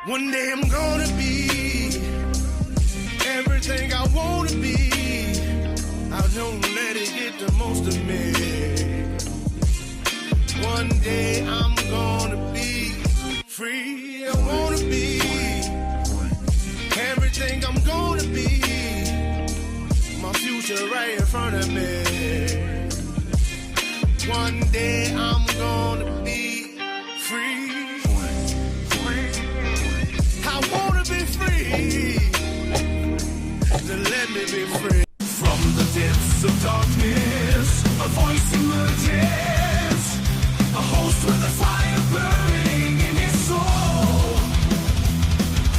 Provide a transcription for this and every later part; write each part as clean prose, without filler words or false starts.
One day I'm gonna be everything I wanna be. I don't let it get the most of me. One day I'm gonna be free. I wanna be everything I'm gonna be. My future right in front of me. One day I'm gonna be free. I wanna be free. Then let me be free. From the depths of darkness, a voice emerges. A host with a fire burning in his soul.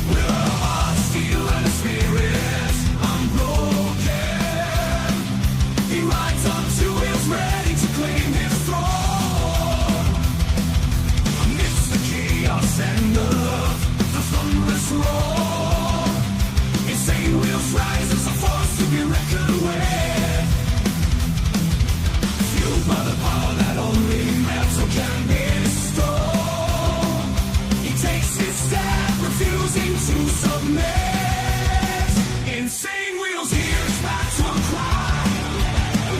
With a heart, steel, and a spirit unbroken. He rides onto his ready to claim his throne. Amidst the chaos and the thunderous roar, insane wheels rise as a force to be reckoned with. Fueled by the power that only metal can bestow. He takes his stand, refusing to submit. Insane wheels hears battle cry.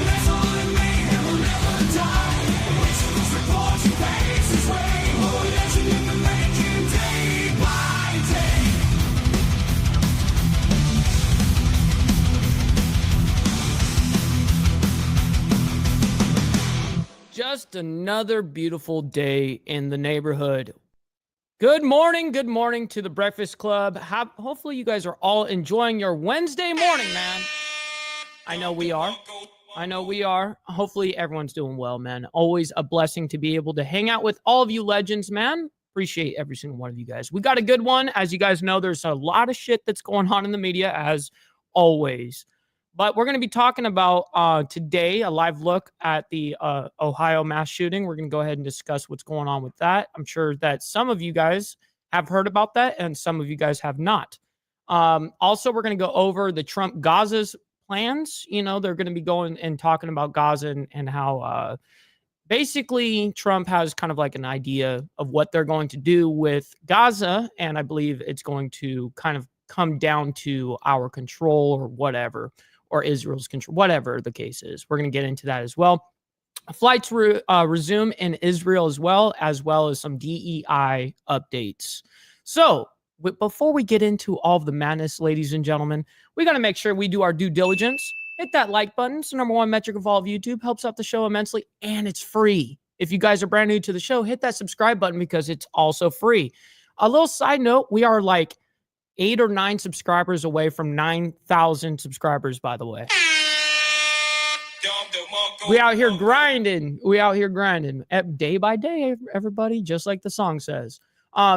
Metal and mayhem will never die. Rituals report he pays his way. Oh, legend in the making, day by day. Just another beautiful day in the neighborhood. Good morning to the Breakfast Club. Hopefully you guys are all enjoying your Wednesday morning, man. I know we are. Hopefully everyone's doing well, man. Always a blessing to be able to hang out with all of you legends, man. Appreciate every single one of you guys. We got a good one. As you guys know, there's a lot of shit that's going on in the media, as always. But we're going to be talking about today, a live look at the Ohio mass shooting. We're going to go ahead and discuss what's going on with that. I'm sure that some of you guys have heard about that and some of you guys have not. Also, we're going to go over the Trump Gaza's plans. You know, they're going to be going and talking about Gaza and how basically Trump has kind of like an idea of what they're going to do with Gaza. And I believe it's going to kind of come down to our control or whatever, or Israel's control, whatever the case is. We're going to get into that as well. Flights resume in Israel as well as some DEI updates. So before we get into all of the madness, ladies and gentlemen, we got to make sure we do our due diligence. Hit that like button. It's the number one metric of all of YouTube. Helps out the show immensely, and it's free. If you guys are brand new to the show, hit that subscribe button because it's also free. A little side note, we are like 8 or 9 subscribers away from 9,000 subscribers, by the way. We out here grinding. Day by day, everybody, just like the song says.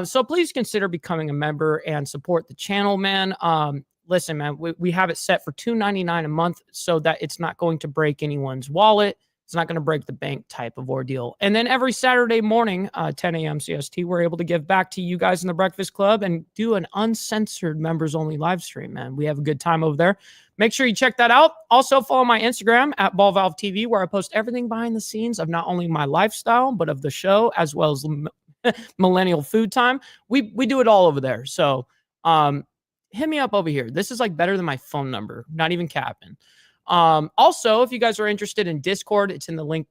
So please consider becoming a member and support the channel, man. Listen, man, we have it set for $2.99 a month so that it's not going to break anyone's wallet. It's not going to break the bank type of ordeal. And then every Saturday morning, 10 a.m. CST, we're able to give back to you guys in the Breakfast Club and do an uncensored members-only live stream, man. We have a good time over there. Make sure you check that out. Also, follow my Instagram at BallValveTV, where I post everything behind the scenes of not only my lifestyle, but of the show, as well as Millennial Food Time. We do it all over there. So hit me up over here. This is like better than my phone number. Not even capping. Also, if you guys are interested in Discord, it's in the link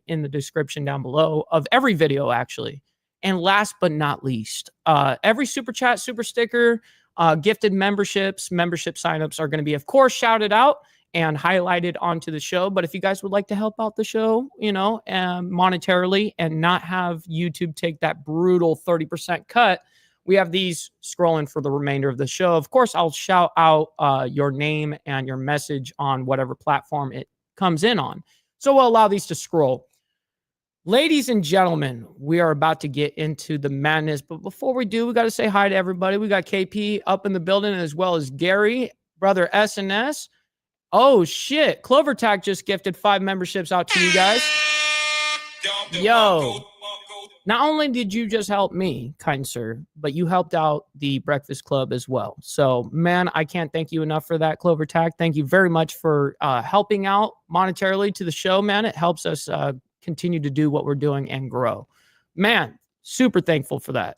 in the description down below of every video, actually. And last but not least, every super chat, super sticker, gifted membership signups are going to be, of course, shouted out and highlighted onto the show. But if you guys would like to help out the show, monetarily and not have YouTube take that brutal 30% cut, we have these scrolling for the remainder of the show. Of course, I'll shout out your name and your message on whatever platform it comes in on. So we'll allow these to scroll. Ladies and gentlemen, we are about to get into the madness. But before we do, we got to say hi to everybody. We got KP up in the building, as well as Gary, brother SNS. Oh, shit. Clover Tag just gifted 5 memberships out to you guys. Yo. Not only did you just help me, kind sir, but you helped out the Breakfast Club as well. So, man, I can't thank you enough for that, Clover Tag. Thank you very much for helping out monetarily to the show, man. It helps us continue to do what we're doing and grow. Man, super thankful for that.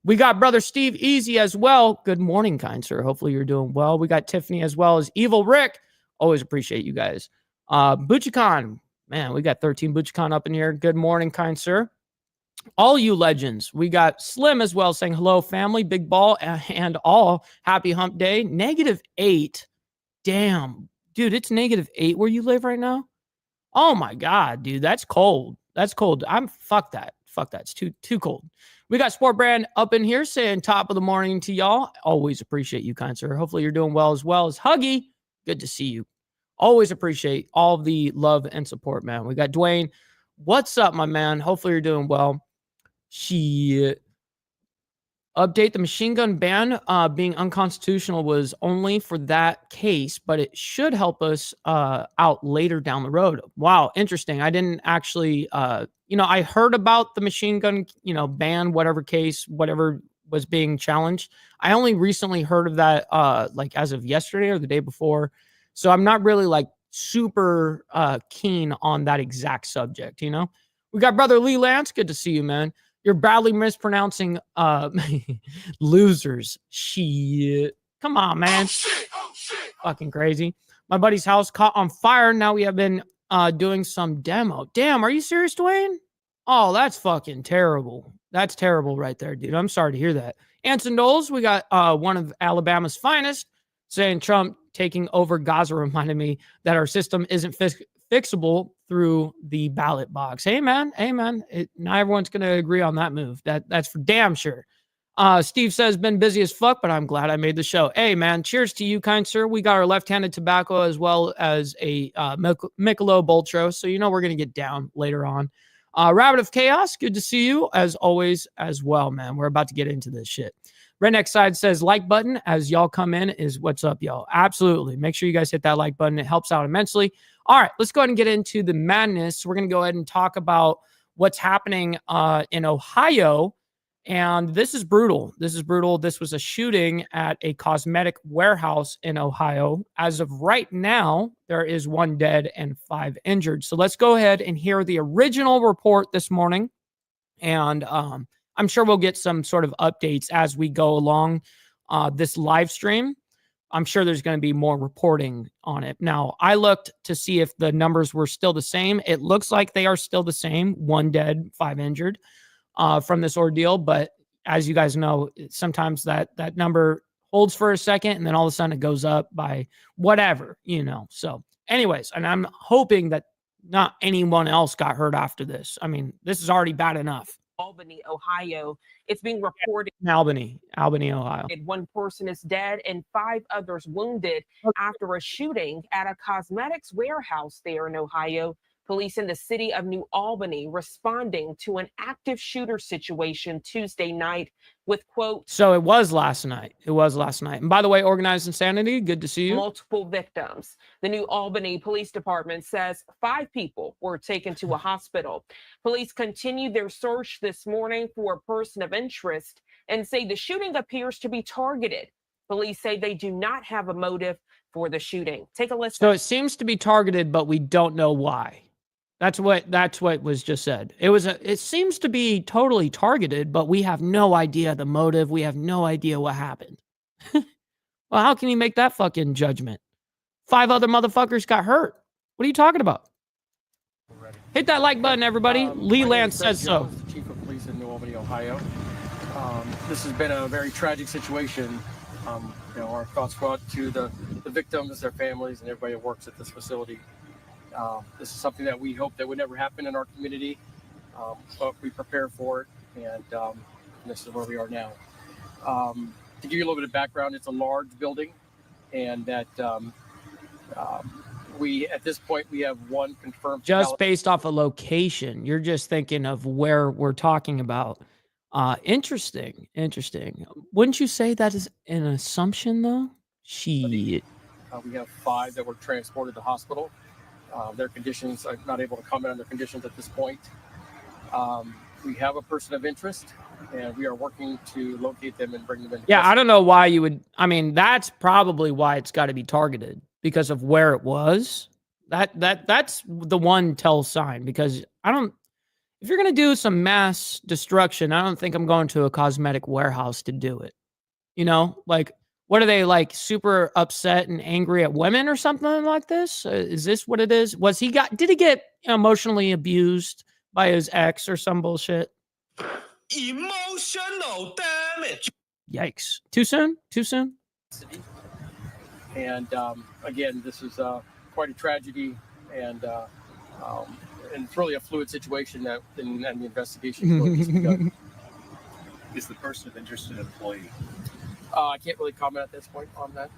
We got brother Steve Easy as well. Good morning, kind sir. Hopefully you're doing well. We got Tiffany as well as Evil Rick. Always appreciate you guys. Buchicon. Man, we got 13 Buchicon up in here. Good morning, kind sir. All you legends. We got Slim as well saying hello, family, big ball, and all. Happy hump day. -8. Damn. Dude, it's -8 where you live right now? Oh my God, dude. That's cold. That's cold. Fuck that. Fuck that. It's too cold. We got Sport Brand up in here saying top of the morning to y'all. Always appreciate you, kind sir. Hopefully you're doing well as Huggy. Good to see you. Always appreciate all the love and support, man. We got Dwayne. What's up, my man? Hopefully you're doing well. Shit. Update the machine gun ban being unconstitutional was only for that case, but it should help us out later down the road. Wow, interesting. I didn't actually, I heard about the machine gun, ban, whatever case, whatever was being challenged. I only recently heard of that, like as of yesterday or the day before. So I'm not really like super keen on that exact subject. We got brother Lee Lance. Good to see you, man. You're badly mispronouncing losers. Shit. Come on, man. Oh, shit. Fucking crazy. My buddy's house caught on fire. Now we have been doing some demo. Damn, are you serious, Dwayne? Oh, that's fucking terrible. That's terrible right there, dude. I'm sorry to hear that. Anson Knowles, we got one of Alabama's finest saying Trump taking over Gaza reminded me that our system isn't fixable through the ballot box. Hey, man. Not everyone's going to agree on that move. That's for damn sure. Steve says, been busy as fuck, but I'm glad I made the show. Hey, man, cheers to you, kind sir. We got our left-handed tobacco as well as a Michelob Ultra, so we're going to get down later on. Rabbit of Chaos, good to see you, as always, as well, man. We're about to get into this shit. Redneck Side says, like button as y'all come in is what's up, y'all. Absolutely. Make sure you guys hit that like button. It helps out immensely. All right, let's go ahead and get into the madness. We're going to go ahead and talk about what's happening in Ohio. And this is brutal. This was a shooting at a cosmetic warehouse in Ohio. As of right now, there is 1 dead and 5 injured. So let's go ahead and hear the original report this morning. And I'm sure we'll get some sort of updates as we go along this live stream. I'm sure there's going to be more reporting on it. Now, I looked to see if the numbers were still the same. It looks like they are still the same. 1 dead, 5 injured from this ordeal. But as you guys know, sometimes that number holds for a second and then all of a sudden it goes up by whatever, So anyways, and I'm hoping that not anyone else got hurt after this. I mean, this is already bad enough. Albany, Ohio. It's being reported Albany, Ohio. 1 person is dead and 5 others wounded after a shooting at a cosmetics warehouse there in Ohio. Police in the city of New Albany responding to an active shooter situation Tuesday night with, quote, so it was last night. And by the way, Organized Insanity, good to see you. Multiple victims. The New Albany Police Department says 5 people were taken to a hospital. Police continued their search this morning for a person of interest and say the shooting appears to be targeted. Police say they do not have a motive for the shooting. Take a listen. So it seems to be targeted, but we don't know why. That's what was just said. It seems to be totally targeted, but we have no idea the motive. We have no idea what happened. Well, how can you make that fucking judgment? 5 other motherfuckers got hurt. What are you talking about? Hit that like button, everybody. Lee Lance says so. Chief of Police in New Albany, Ohio. This has been a very tragic situation. Our thoughts go out to the victims, their families, and everybody that works at this facility. This is something that we hope that would never happen in our community, but we prepare for it, and this is where we are now. To give you a little bit of background, it's a large building, and that at this point, we have 1 confirmed. Just based off a location, you're just thinking of where we're talking about. Interesting. Wouldn't you say that is an assumption, though? Shit. We have 5 that were transported to the hospital. Their conditions, I'm not able to comment on their conditions at this point. We have a person of interest, and we are working to locate them and bring them in. Yeah, I don't know why you would. I mean, that's probably why it's got to be targeted, because of where it was. That's the one tell sign, because if if you're going to do some mass destruction, I don't think I'm going to a cosmetic warehouse to do it. You know, like, what are they, like, super upset and angry at women or something like this? Is this what it is? Did he get emotionally abused by his ex or some bullshit? Emotional damage. Yikes. Too soon? Too soon? And again, this is quite a tragedy, and it's really a fluid situation that and the investigation really needs to be done. Is the person of interest an employee? I can't really comment at this point on that.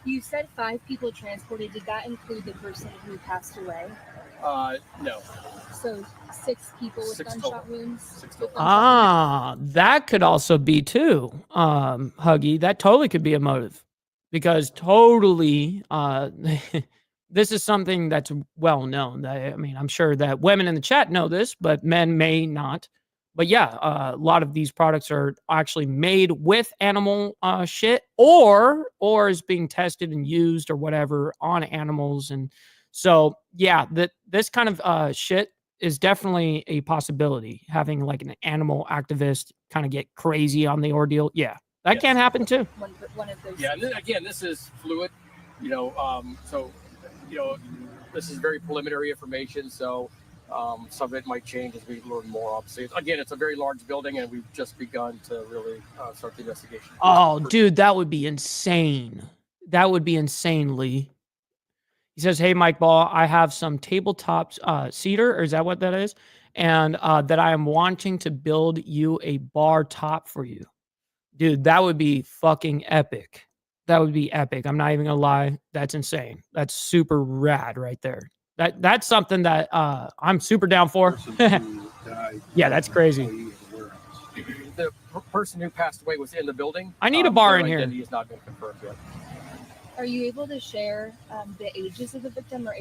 You said 5 people transported. Did that include the person who passed away? No. So 6 people with 6 gunshot total. wounds? 6 total. Ah, that could also be too, Huggy. That totally could be a motive, because totally, this is something that's well known. I mean, I'm sure that women in the chat know this, but men may not. But yeah, a lot of these products are actually made with animal shit, or is being tested and used or whatever on animals. And so, yeah, this kind of shit is definitely a possibility. Having like an animal activist kind of get crazy on the ordeal. Yeah, that Yes. can happen too. One of those. Yeah, and again, this is fluid, so, this is very preliminary information, so some of it might change as we learn more, obviously. Again, it's a very large building, and we've just begun to really start the investigation. Oh, dude, that would be insane. That would be insane, Lee. He says, "Hey, Mike Ball, I have some tabletop cedar, or is that what that is? And that I am wanting to build you a bar top for you." Dude, that would be fucking epic. That would be epic. I'm not even gonna lie. That's insane. That's super rad right there. That's something that I'm super down for. Yeah, that's crazy. The person who passed away was in the building. I need a bar their in here. identity has not been confirmed yet. Are you able to share the ages of the victim or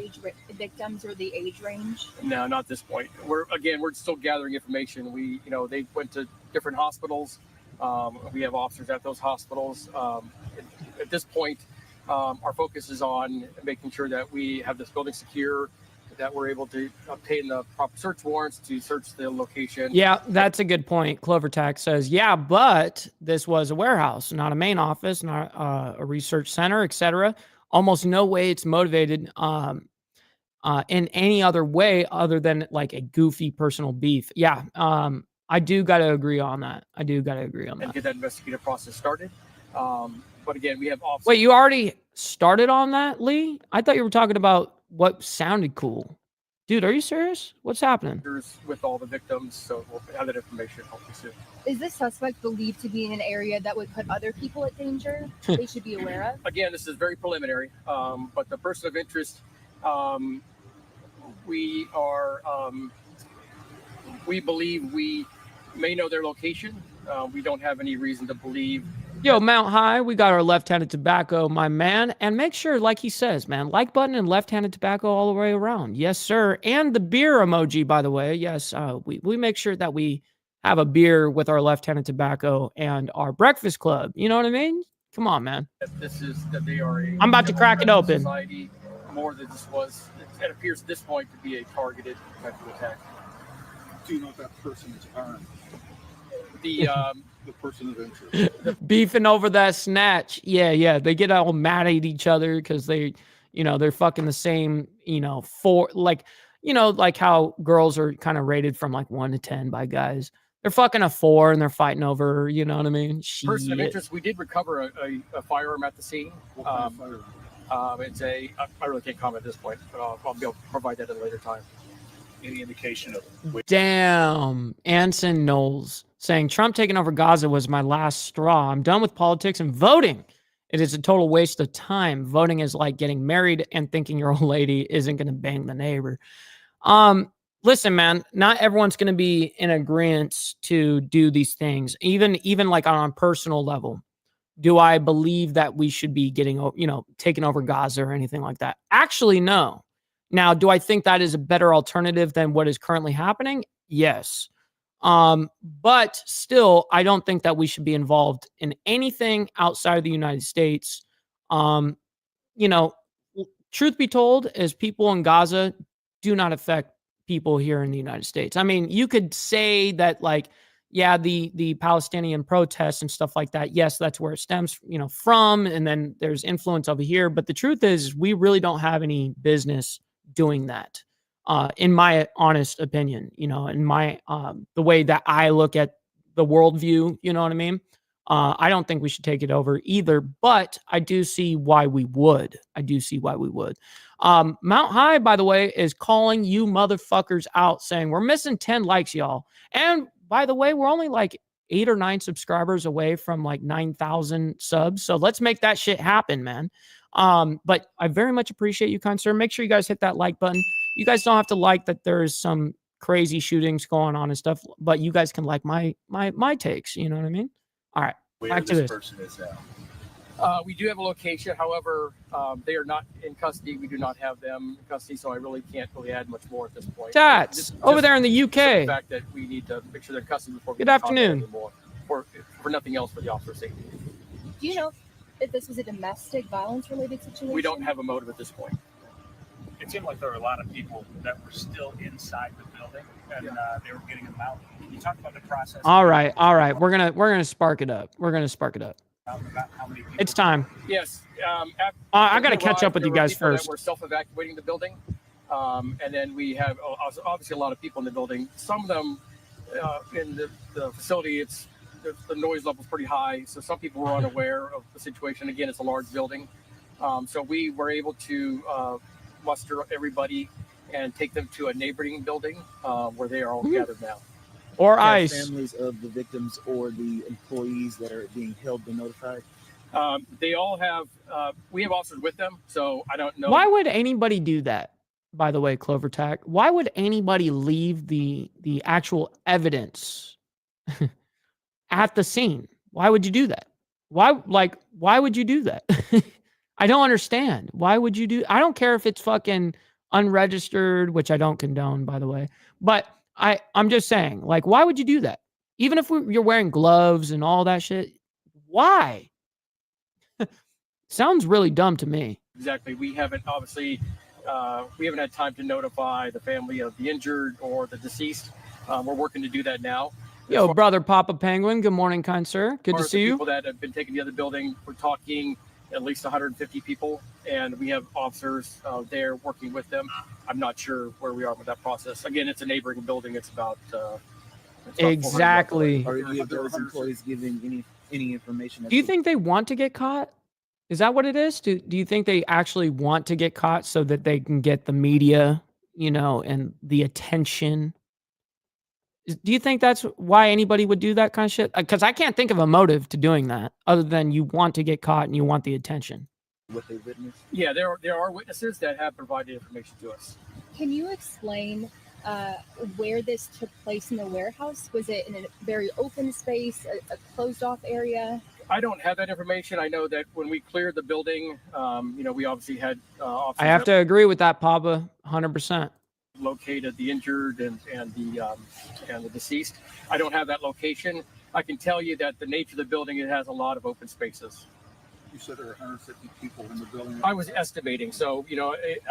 victims or the age range? No, not at this point. We're still gathering information. They went to different hospitals. We have officers at those hospitals. At this point, our focus is on making sure that we have this building secure, that we're able to obtain the proper search warrants to search the location. Yeah, that's a good point. Clovertax says, yeah, but this was a warehouse, not a main office, not a research center, etc. Almost no way it's motivated in any other way other than like a goofy personal beef. Yeah, I do got to agree on that. And get that investigative process started. But again, we have officers. Wait, you already started on that, Lee? I thought you were talking about what sounded cool. Dude, are you serious? What's happening? With all the victims, so we'll have that information hopefully soon. Is this suspect believed to be in an area that would put other people at danger they should be aware of? Again, this is very preliminary, but the person of interest, we believe we may know their location. We don't have any reason to believe. Yo, Mount High, we got our left-handed tobacco, my man. And make sure, like he says, man, like button and left-handed tobacco all the way around. Yes, sir. And the beer emoji, by the way. Yes, we make sure that we have a beer with our left-handed tobacco and our breakfast club. You know what I mean? Come on, man. That they are I'm about to crack it open. Society more than this was. It appears at this point to be a targeted type of attack. Do you know if that person is armed? The person of interest. Beefing over that snatch. Yeah. They get all mad at each other because they're fucking the same, like how girls are kind of rated from like 1 to 10 by guys. They're fucking a 4 and they're fighting over, you know what I mean? Person of interest, we did recover a firearm at the scene. What kind of firearm? I really can't comment at this point, but I'll be able to provide that at a later time. Any indication of Damn. Anson Knowles saying Trump taking over Gaza was my last straw. I'm done with politics and voting. It is a total waste of time. Voting is like getting married and thinking your old lady isn't going to bang the neighbor. Listen, man, not everyone's going to be in agreement to do these things. Even like on a personal level. Do I believe that we should be taking over Gaza or anything like that? Actually, no. Now, do I think that is a better alternative than what is currently happening? Yes. But still, I don't think that we should be involved in anything outside of the United States. Truth be told, is people in Gaza do not affect people here in the United States. I mean, you could say that like, yeah, the Palestinian protests and stuff like that. Yes, that's where it stems, from. And then there's influence over here. But the truth is, we really don't have any business doing that. In my honest opinion, in my the way that I look at the worldview, you know what I mean? I don't think we should take it over either, but I do see why we would. Mount High, by the way, is calling you motherfuckers out, saying we're missing 10 likes, y'all. And by the way, we're only like 8 or 9 subscribers away from like 9,000 subs. So let's make that shit happen, man. But I very much appreciate you, kind sir. Make sure you guys hit that like button. You guys don't have to like that there's some crazy shootings going on and stuff, but you guys can like my takes. You know what I mean? All right. Where Back to this this. person is now. We do have a location. However, they are not in custody. We do not have them in custody, so I really can't add much more at this point. Tats over there in the UK. The fact that we need to make sure they're in custody before we Good can contact afternoon. them more, for nothing else, for the officer's safety. Do you know if this was a domestic violence related situation? We don't have a motive at this point. It seemed like there were a lot of people that were still inside the building, and they were getting them out. Can you talk about the process? All right. We're gonna spark it up. About how many people It's time. Yes. I got to catch up with you guys first. We're self-evacuating the building, and then we have obviously a lot of people in the building. Some of them in the facility, the noise level is pretty high, so some people were unaware of the situation. Again, it's a large building, so we were able to muster everybody and take them to a neighboring building where they are all gathered now. Or Have ICE. families of the victims or the employees that are being held been notified? They all have. We have officers with them, so I don't know. Why would anybody do that? By the way, Clover Tack, why would anybody leave the actual evidence at the scene? Why would you do that? Why would you do that? I don't understand. Why would you do? I don't care if it's fucking unregistered, which I don't condone, by the way. But I'm just saying, like, why would you do that? Even if you're wearing gloves and all that shit, why? Sounds really dumb to me. Exactly. We haven't had time to notify the family of the injured or the deceased. We're working to do that now. Yo, brother Papa Penguin, good morning, kind sir. Good to As see the you. People that have been taken to the other building, we're talking at least 150 people, and we have officers there working with them. I'm not sure where we are with that process. Again, it's a neighboring building. It's about 400 Exactly. Are any of those employees giving any information? Do you think they want to get caught? Is that what it is? Do you think they actually want to get caught so that they can get the media, and the attention? Do you think that's why anybody would do that kind of shit? Because I can't think of a motive to doing that other than you want to get caught and you want the attention. what they witnessed? Yeah, there are witnesses that have provided information to us. Can you explain where this took place in the warehouse? Was it in a very open space, a closed off area? I don't have that information. I know that when we cleared the building, we obviously had officers I have to agree with that, Papa, 100%. located the injured and the deceased. I don't have that location. I can tell you that the nature of the building, it has a lot of open spaces. You said there were 150 people in the building. I was estimating, so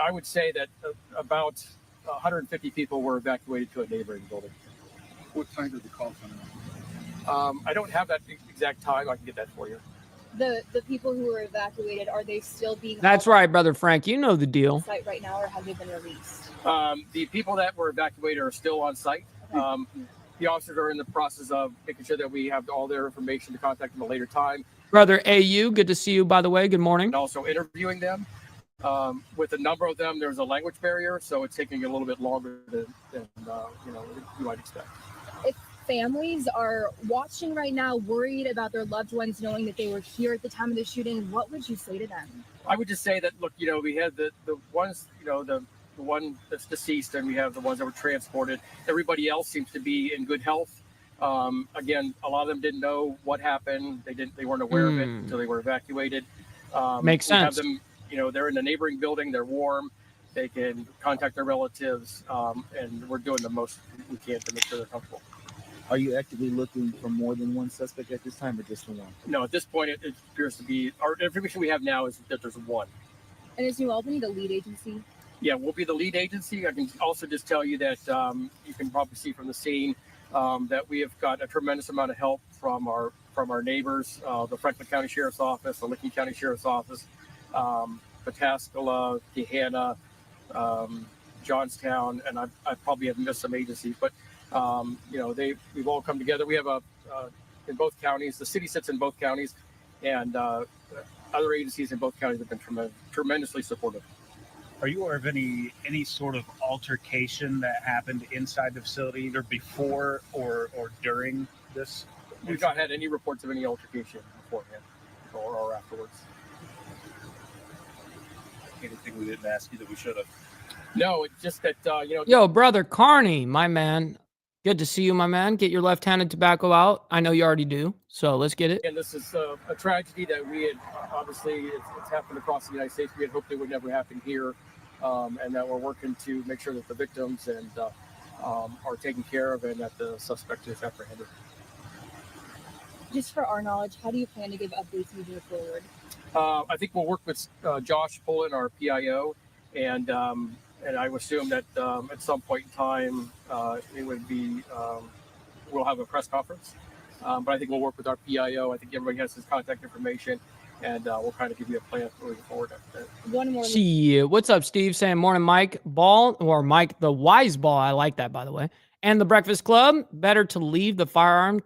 I would say that about 150 people were evacuated to a neighboring building. What time did the call come in? I don't have that exact time. I can get that for you. The people who were evacuated, are they still being That's held right, brother Frank. You know the on deal. site right now, or have they been released? The people that were evacuated are still on site. The officers are in the process of making sure that we have all their information to contact them at a later time, Brother AU, good to see you, by the way. Good morning. and also interviewing them. With a number of them, there's a language barrier, so it's taking a little bit longer than you might expect. If families are watching right now, worried about their loved ones, knowing that they were here at the time of the shooting, what would you say to them? I would just say that, look, we had the ones, the one that's deceased, and we have the ones that were transported. Everybody else seems to be in good health. Again, a lot of them didn't know what happened. They weren't aware of it until they were evacuated. Makes we have sense. them, they're in the neighboring building. They're warm. They can contact their relatives, and we're doing the most we can to make sure they're comfortable. Are you actively looking for more than one suspect at this time, or just the one? No, at this point, it appears to be our information we have now is that there's one. And is New Albany the lead agency? Yeah, we'll be the lead agency. I can also just tell you that you can probably see from the scene that we have got a tremendous amount of help from our neighbors, the Franklin County Sheriff's Office, the Licking County Sheriff's Office, Pataskala, Gahanna, Johnstown, and I probably have missed some agencies, but we've all come together. We have in both counties. The city sits in both counties, and other agencies in both counties have been tremendously supportive. Are you aware of any sort of altercation that happened inside the facility, either before or during this? We've not had any reports of any altercation beforehand or afterwards. Anything we didn't ask you that we should have? No, it's just that Yo, brother Carney, my man. Good to see you, my man. Get your left-handed tobacco out. I know you already do, so let's get it. And this is a tragedy that we had, obviously, it's happened across the United States. We had hoped it would never happen here, and that we're working to make sure that the victims and are taken care of and that the suspect is apprehended. Just for our knowledge, how do you plan to give updates moving forward? I think we'll work with Josh Pullen, our PIO, and I would assume that at some point in time it would be we'll have a press conference. But I think we'll work with our PIO. I think everybody has his contact information, and we'll kind of give you a plan moving forward after that. One more. See, what's up, Steve? Saying morning, Mike Ball, or Mike the Wise Ball. I like that, by the way. And the Breakfast Club. Better to leave the firearm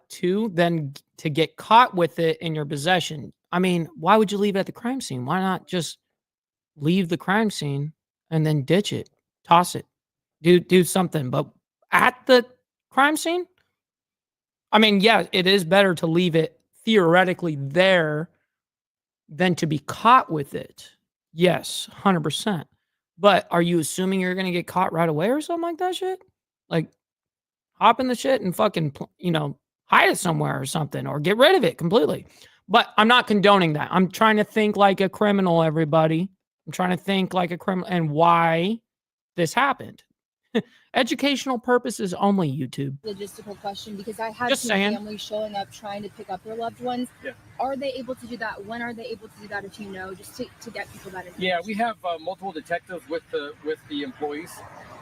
too than to get caught with it in your possession. I mean, why would you leave it at the crime scene? Why not just leave the crime scene and then ditch it, toss it, do something? But at the crime scene, I mean, yeah, it is better to leave it theoretically there than to be caught with it. Yes, 100%. But are you assuming you're going to get caught right away or something like that shit? Like, hop in the shit and fucking, hide it somewhere or something, or get rid of it completely. But I'm not condoning that. I'm trying to think like a criminal, everybody. I'm trying to think like a criminal and why this happened. Educational purposes only, YouTube. Logistical question, because I have Just seen saying. families showing up trying to pick up their loved ones. Yeah. Are they able to do that? When are they able to do that, if you know, just to get people that information? Yeah, we have multiple detectives with the employees.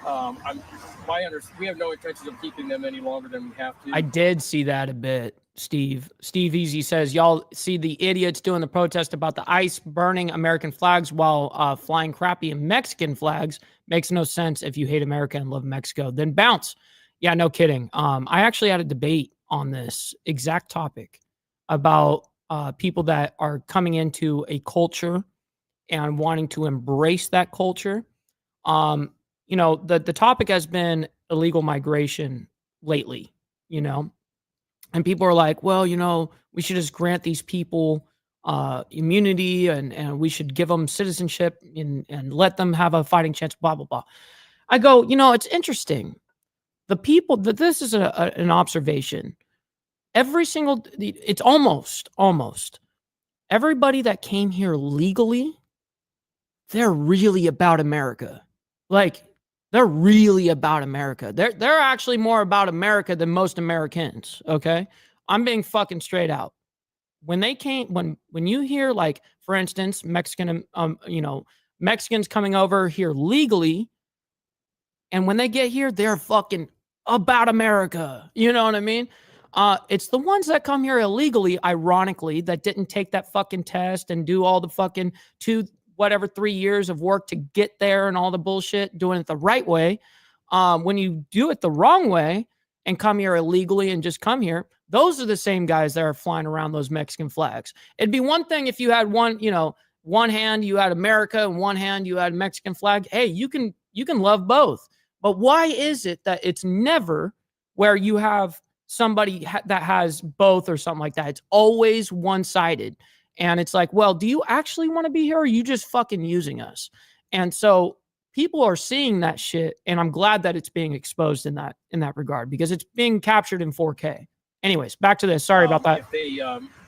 We have no intention of keeping them any longer than we have to. I did see that a bit, Steve. Steve Easy says, y'all see the idiots doing the protest about the ICE burning American flags while flying crappy Mexican flags. Makes no sense. If you hate America and love Mexico, then bounce. Yeah, no kidding. I actually had a debate on this exact topic about people that are coming into a culture and wanting to embrace that culture. The topic has been illegal migration lately, and people are like, well, we should just grant these people immunity and we should give them citizenship and let them have a fighting chance, blah, blah, blah. I go, it's interesting. The people that this is an observation. It's almost everybody that came here legally, they're really about America. Like, they're really about America. They're actually more about America than most Americans, okay? I'm being fucking straight out. When they came, when you hear, like, for instance, Mexicans coming over here legally, and when they get here, they're fucking about America. You know what I mean? It's the ones that come here illegally, ironically, that didn't take that fucking test and do all the fucking 3 years of work to get there and all the bullshit, doing it the right way. When you do it the wrong way and come here illegally and just come here, those are the same guys that are flying around those Mexican flags. It'd be one thing if you had one hand you had America and one hand you had Mexican flag. Hey, you can love both. But why is it that it's never where you have somebody that has both or something like that? It's always one-sided. And it's like, well, do you actually want to be here, or are you just fucking using us? And so people are seeing that shit, and I'm glad that it's being exposed in that regard, because it's being captured in 4K. Anyways, back to this. Sorry about that. If they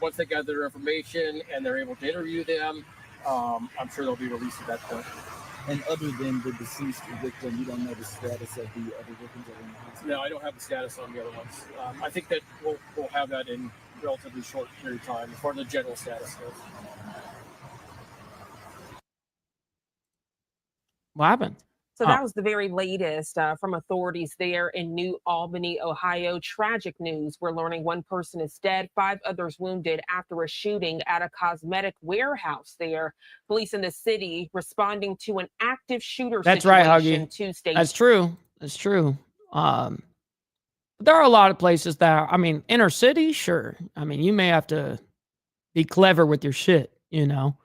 once they gather their information and they're able to interview them, I'm sure they'll be released at that point. And other than the deceased victim, you don't know the status of the other victims that are in the hospital? No, I don't have the status on the other ones. I think that we'll have that in relatively short period of time as far as the general status goes. What happened? So Oh. that was the very latest from authorities there in New Albany, Ohio. Tragic news. We're learning one person is dead, 5 others wounded after a shooting at a cosmetic warehouse there. Police in the city responding to an active shooter That's right, situation Huggy. Tuesday. That's true. That's true. There are a lot of places that, I mean, inner city, sure. I mean, you may have to be clever with your shit, you know.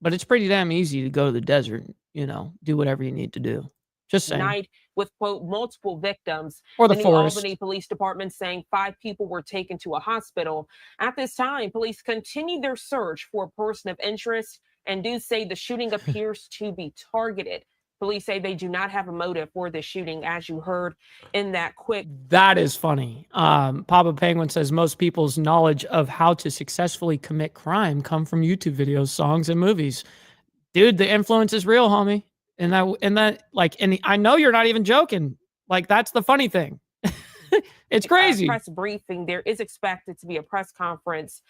But it's pretty damn easy to go to the desert, you know, do whatever you need to do. Just saying. Night with, quote, multiple victims. Or the New forest. Albany Police Department saying 5 people were taken to a hospital. At this time, police continued their search for a person of interest and do say the shooting appears to be targeted. Police say they do not have a motive for the shooting, as you heard in that quick. That is funny. Papa Penguin says most people's knowledge of how to successfully commit crime come from YouTube videos, songs, and movies. Dude, the influence is real, homie. And I know you're not even joking. Like, that's the funny thing. It's crazy. Press briefing. There is expected to be a press conference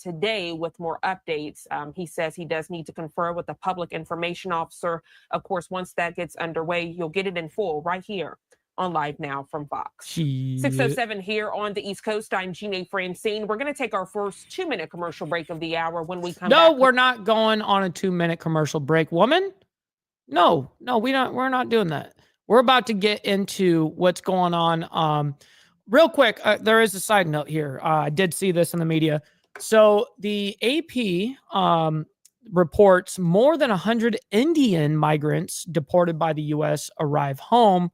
today with more updates. He says he does need to confer with the public information officer. Of course, once that gets underway, you'll get it in full right here on Live Now from Fox. 6:07 here on the East Coast. I'm Gina Francine. We're going to take our first 2-minute commercial break of the hour. When we come back. No, we're not going on a 2-minute commercial break, woman. No, we're not doing that. We're about to get into what's going on. Real quick, there is a side note here. I did see this in the media. So the AP reports more than 100 Indian migrants deported by the U.S. arrive home.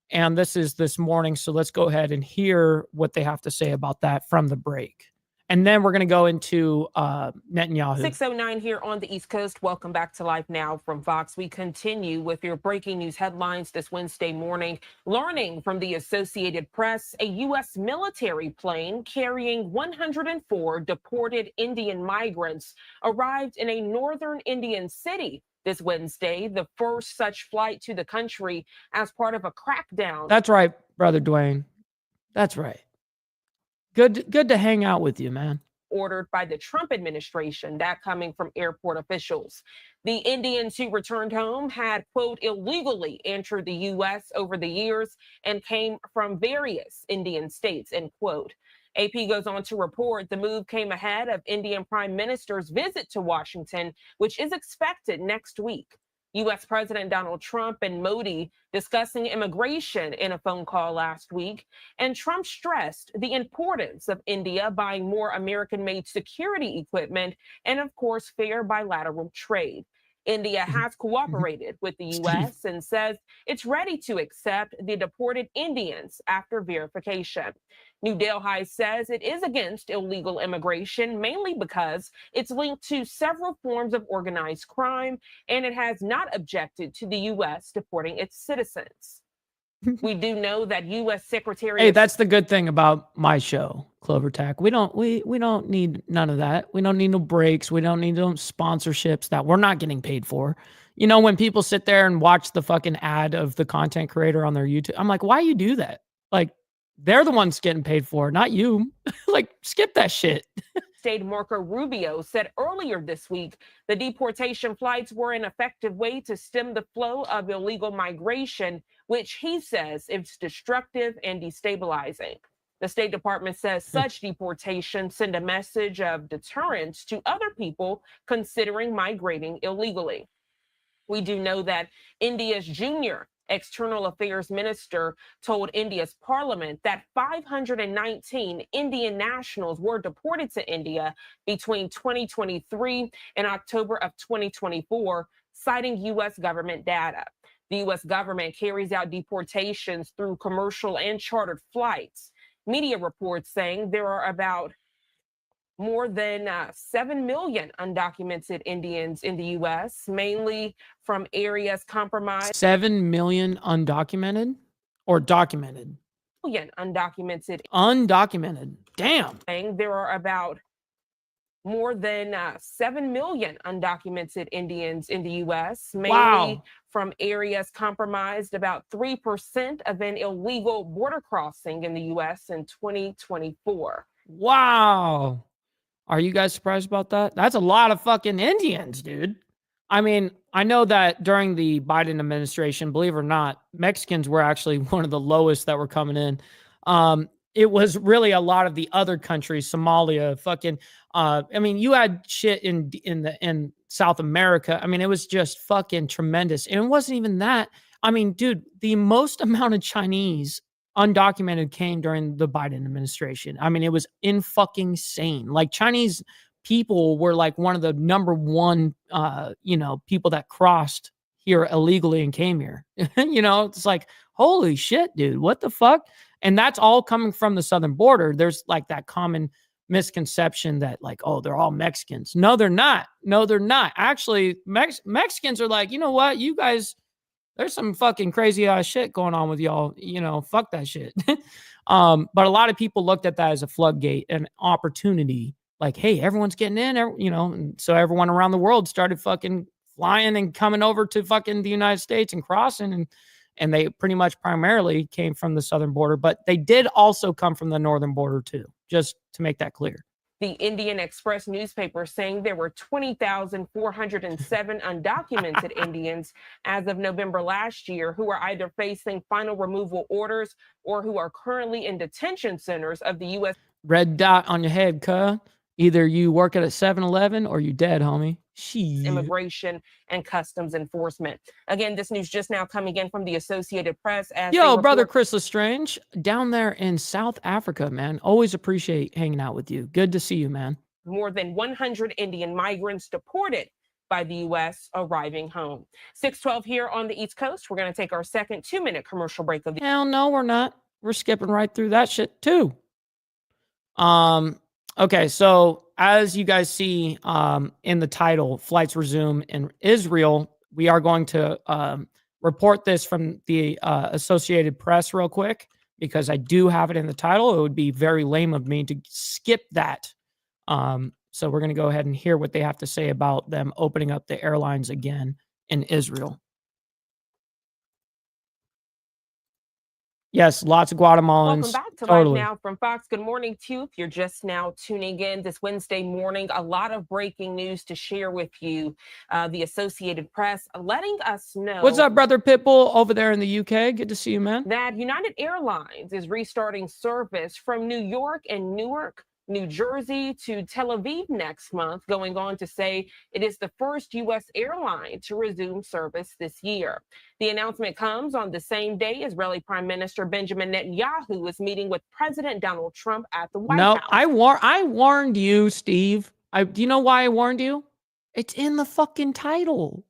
And this is this morning. So let's go ahead and hear what they have to say about that from the break. And then we're going to go into Netanyahu. 6:09 here on the East Coast. Welcome back to Live Now from Fox. We continue with your breaking news headlines this Wednesday morning. Learning from the Associated Press, a U.S. military plane carrying 104 deported Indian migrants arrived in a northern Indian city this Wednesday, the first such flight to the country as part of a crackdown. That's right, Brother Dwayne. That's right. Good to hang out with you, man. Ordered by the Trump administration, that coming from airport officials. The Indians who returned home had, quote, illegally entered the U.S. over the years and came from various Indian states, end quote. AP goes on to report the move came ahead of Indian Prime Minister's visit to Washington, which is expected next week. U.S. President Donald Trump and Modi discussing immigration in a phone call last week. And Trump stressed the importance of India buying more American-made security equipment and, of course, fair bilateral trade. India has cooperated with the U.S. and says it's ready to accept the deported Indians after verification. New Delhi says it is against illegal immigration, mainly because it's linked to several forms of organized crime, and it has not objected to the U.S. deporting its citizens. We do know that U.S. Secretary. Hey, that's the good thing about my show, Clover Tack. We don't need none of that. We don't need no breaks. We don't need no sponsorships that we're not getting paid for. You know, when people sit there and watch the fucking ad of the content creator on their YouTube, I'm like, why you do that? Like, they're the ones getting paid for, not you. Like, skip that shit. State Marco Rubio said earlier this week the deportation flights were an effective way to stem the flow of illegal migration, which he says is destructive and destabilizing. The State Department says such deportations send a message of deterrence to other people considering migrating illegally. We do know that India's junior External Affairs Minister told India's parliament that 519 Indian nationals were deported to India between 2023 and October of 2024, citing U.S. government data. The U.S. government carries out deportations through commercial and chartered flights. Media reports saying there are about more than 7 million undocumented Indians in the U.S., mainly from areas compromised. 7 million undocumented or documented? Undocumented. Undocumented. Damn. There are about more than 7 million undocumented Indians in the U.S., mainly from areas compromised about 3% of an illegal border crossing in the U.S. in 2024. Wow. Are you guys surprised about that? That's a lot of fucking Indians, dude. I mean, I know that during the Biden administration, believe it or not, Mexicans were actually one of the lowest that were coming in. It was really a lot of the other countries, Somalia, fucking. I mean, you had shit in South America. I mean, it was just fucking tremendous, and it wasn't even that. I mean, dude, the most amount of Chinese undocumented came during the Biden administration. I mean, it was in fucking insane. Like Chinese people were like one of the number one, people that crossed here illegally and came here. It's like, holy shit, dude, what the fuck? And that's all coming from the southern border. There's like that common misconception that like, oh, they're all Mexicans. No, they're not. No, they're not. Actually, Mexicans are like, you know what, you guys, there's some fucking crazy ass shit going on with y'all. Fuck that shit. But a lot of people looked at that as a floodgate, an opportunity. Like, hey, everyone's getting in, and so everyone around the world started fucking flying and coming over to fucking the United States and crossing, and they pretty much primarily came from the southern border, but they did also come from the northern border too, just to make that clear. The Indian Express newspaper saying there were 20,407 undocumented Indians as of November last year who are either facing final removal orders or who are currently in detention centers of the U.S. Red dot on your head, cuh. Either you work at a 7-Eleven or you dead, homie. Shit. Immigration and Customs Enforcement. Again, this news just now coming in from the Associated Press. Yo, brother Chris Lestrange, down there in South Africa, man. Always appreciate hanging out with you. Good to see you, man. More than 100 Indian migrants deported by the U.S. arriving home. 6:12 here on the East Coast. We're going to take our second 2-minute commercial break of the. Hell no, we're not. We're skipping right through that shit too. Okay, so as you guys see in the title, flights resume in Israel. We are going to report this from the Associated Press real quick because I do have it in the title. It would be very lame of me to skip that. So we're going to go ahead and hear what they have to say about them opening up the airlines again in Israel. Yes, lots of Guatemalans. Welcome back to Totally. Live Now from Fox. Good morning to you. If you're just now tuning in this Wednesday morning, a lot of breaking news to share with you. The Associated Press letting us know. What's up, brother Pitbull over there in the UK? Good to see you, man. That United Airlines is restarting service from New York and Newark, New Jersey to Tel Aviv next month, going on to say it is the first U.S. airline to resume service this year. The announcement comes on the same day Israeli Prime Minister Benjamin Netanyahu is meeting with President Donald Trump at the White House. I warned you, Steve. Do you know why I warned you? It's in the fucking title.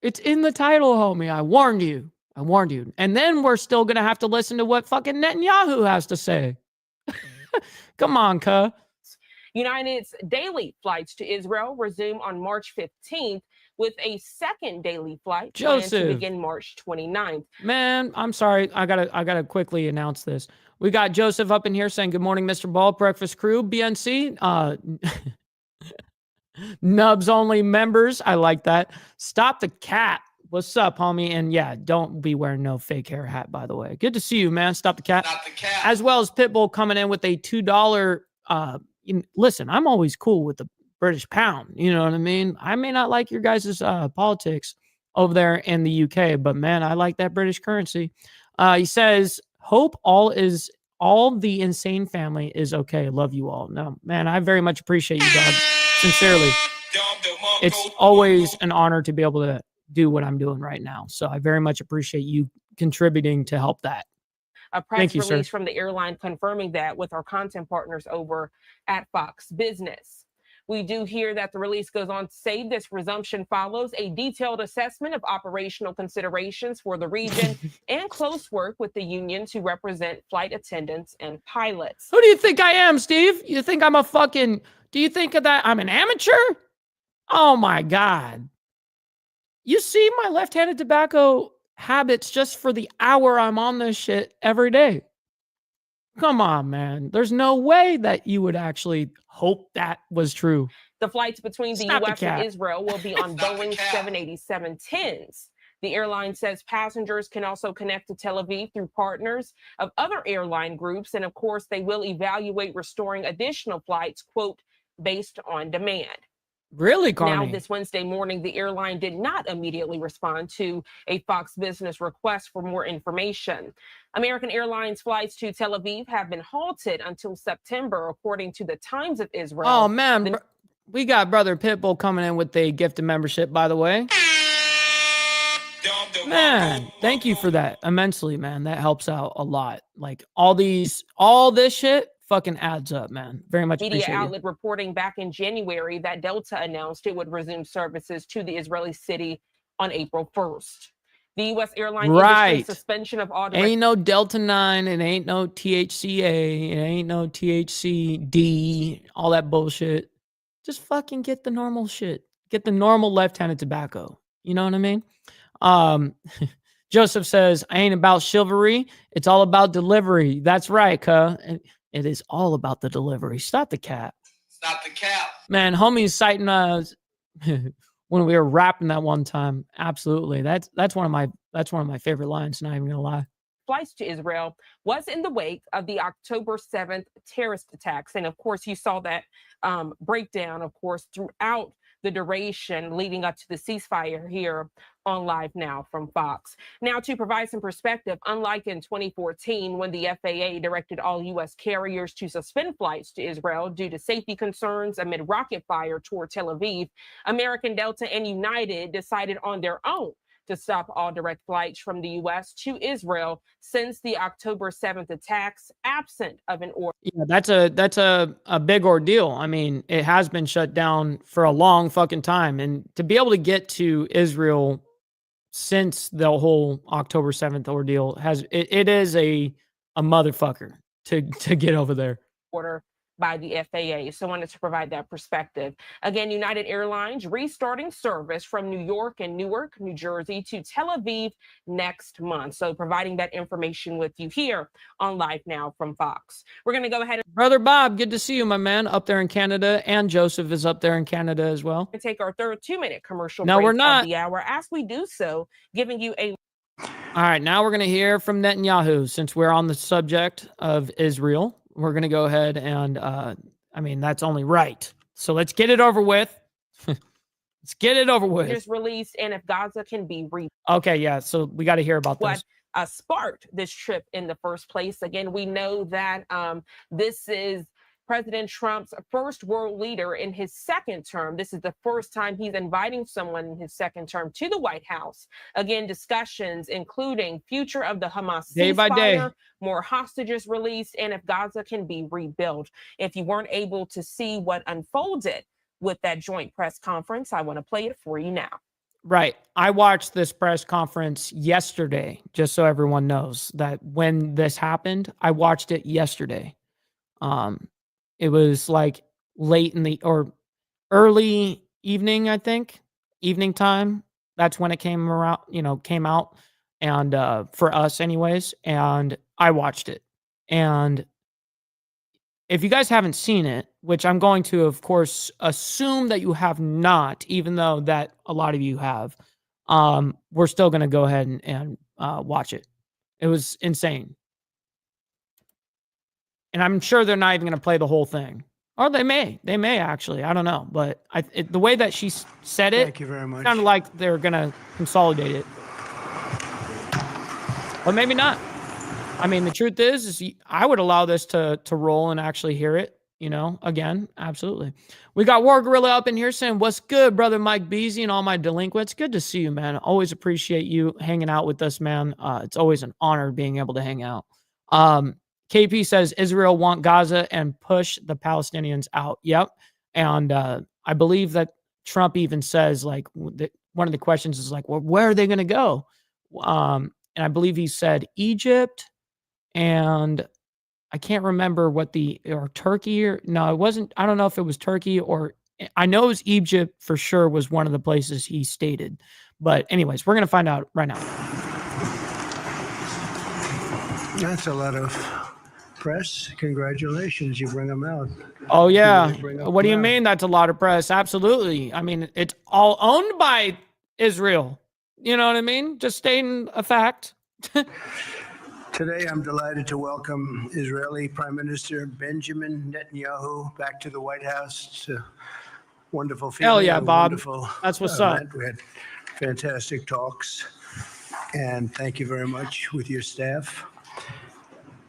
It's in the title, homie. I warned you. And then we're still going to have to listen to what fucking Netanyahu has to say. Come on, cuh. United's daily flights to Israel resume on March 15th with a second daily flight planned to begin March 29th. Man, I'm sorry. I gotta quickly announce this. We got Joseph up in here saying, good morning, Mr. Ball, Breakfast Crew, BNC. Nubs only members. I like that. Stop the cat. What's up, homie? And yeah, don't be wearing no fake hair hat, by the way. Good to see you, man. Stop the cat. Stop the cat. As well as Pitbull coming in with a $2. Listen, I'm always cool with the British pound. You know what I mean? I may not like your guys' politics over there in the UK, but man, I like that British currency. He says, hope all the insane family is okay. Love you all. No, man, I very much appreciate you, dog. Sincerely. It's always an honor to be able to do what I'm doing right now. So I very much appreciate you contributing to help that. A press release from the airline confirming that with our content partners over at Fox Business. We do hear that the release goes on to say this resumption follows a detailed assessment of operational considerations for the region and close work with the unions who represent flight attendants and pilots. Who do you think I am, Steve? You think I'm do you think that I'm an amateur? Oh my God. You see my left-handed tobacco habits just for the hour I'm on this shit every day. Come on, man. There's no way that you would actually hope that was true. The flights between the U.S. and Israel will be on Boeing 787-10s. The airline says passengers can also connect to Tel Aviv through partners of other airline groups. And of course, they will evaluate restoring additional flights, quote, based on demand. Really, Now, Carney? this Wednesday morning, the airline did not immediately respond to a Fox Business request for more information. American Airlines flights to Tel Aviv have been halted until September, according to the Times of Israel. Oh, man. We got Brother Pitbull coming in with a gift of membership, by the way. Man, thank you for that immensely, man. That helps out a lot. Like all this shit fucking adds up, man. Very much Media appreciate outlet reporting back in January that Delta announced it would resume services to the Israeli city on April 1st. The U.S. airline industry suspension of all direct ain't no Delta 9, it ain't no THCA, it ain't no THCD, all that bullshit. Just fucking get the normal shit. Get the normal left-handed tobacco. You know what I mean? Joseph says, I ain't about chivalry. It's all about delivery. That's right, cuh. It is all about the delivery. Stop the cap. Stop the cap. Man, homie's citing us when we were rapping that one time. Absolutely. That's one of my favorite lines, not even gonna lie. Flights to Israel was in the wake of the October 7th terrorist attacks. And of course, you saw that breakdown, of course, throughout the duration leading up to the ceasefire here on Live Now from Fox. Now, to provide some perspective, unlike in 2014, when the FAA directed all U.S. carriers to suspend flights to Israel due to safety concerns amid rocket fire toward Tel Aviv, American, Delta, and United decided on their own to stop all direct flights from the U.S. to Israel since the October 7th attacks, absent of an order. Yeah, that's a big ordeal. I mean, it has been shut down for a long fucking time, and to be able to get to Israel since the whole October 7th ordeal it is a motherfucker to get over there. Order by the FAA. So I wanted to provide that perspective. Again, United Airlines restarting service from New York and Newark, New Jersey to Tel Aviv next month. So providing that information with you here on Live Now from Fox. We're going to go ahead and Brother Bob, good to see you, my man, up there in Canada, and Joseph is up there in Canada as well. take our third 2-minute commercial No, break we're not. of the hour. As we do so, giving you a All right, now we're going to hear from Netanyahu since we're on the subject of Israel. We're going to go ahead and, that's only right. So let's get it over with. Let's get it over with. just released, and if Gaza can be Okay, yeah, so we got to hear about this. What sparked this trip in the first place. Again, we know that this is President Trump's first world leader in his second term. This is the first time he's inviting someone in his second term to the White House. Again, discussions including future of the Hamas day by day, more hostages released, and if Gaza can be rebuilt. If you weren't able to see what unfolded with that joint press conference, I want to play it for you now. Right. I watched this press conference yesterday, just so everyone knows that when this happened, I watched it yesterday. It was like late in or early evening, I think, evening time. That's when it came out, and for us anyways, and I watched it. And if you guys haven't seen it, which I'm going to, of course, assume that you have not, even though that a lot of you have, we're still going to go ahead and watch it. It was insane. And I'm sure they're not even going to play the whole thing. Or they may actually. I don't know. But the way that she said it, thank you very much, sounded like they're going to consolidate it. But maybe not. I mean, the truth is I would allow this to roll and actually hear it, again, absolutely. We got War Gorilla up in here saying, what's good, brother Mike Beasy and all my delinquents? Good to see you, man. Always appreciate you hanging out with us, man. It's always an honor being able to hang out. KP says Israel want Gaza and push the Palestinians out. Yep. And I believe that Trump even says, like, one of the questions is like, well, where are they going to go? And I believe he said Egypt, and I can't remember or Turkey, or no, it wasn't. I don't know if it was Turkey, or I know it was Egypt for sure was one of the places he stated. But anyways, we're going to find out right now. that's a lot of press. Congratulations, you bring them out. Oh yeah. Bring up What do you crowd. mean that's a lot of press? Absolutely. I mean, it's all owned by Israel. You know what I mean? Just stating a fact. Today, I'm delighted to welcome Israeli Prime Minister Benjamin Netanyahu back to the White House to wonderful feeling. Hell yeah, and a Bob. Wonderful That's what's up. event. We had fantastic talks. And thank you very much with your staff.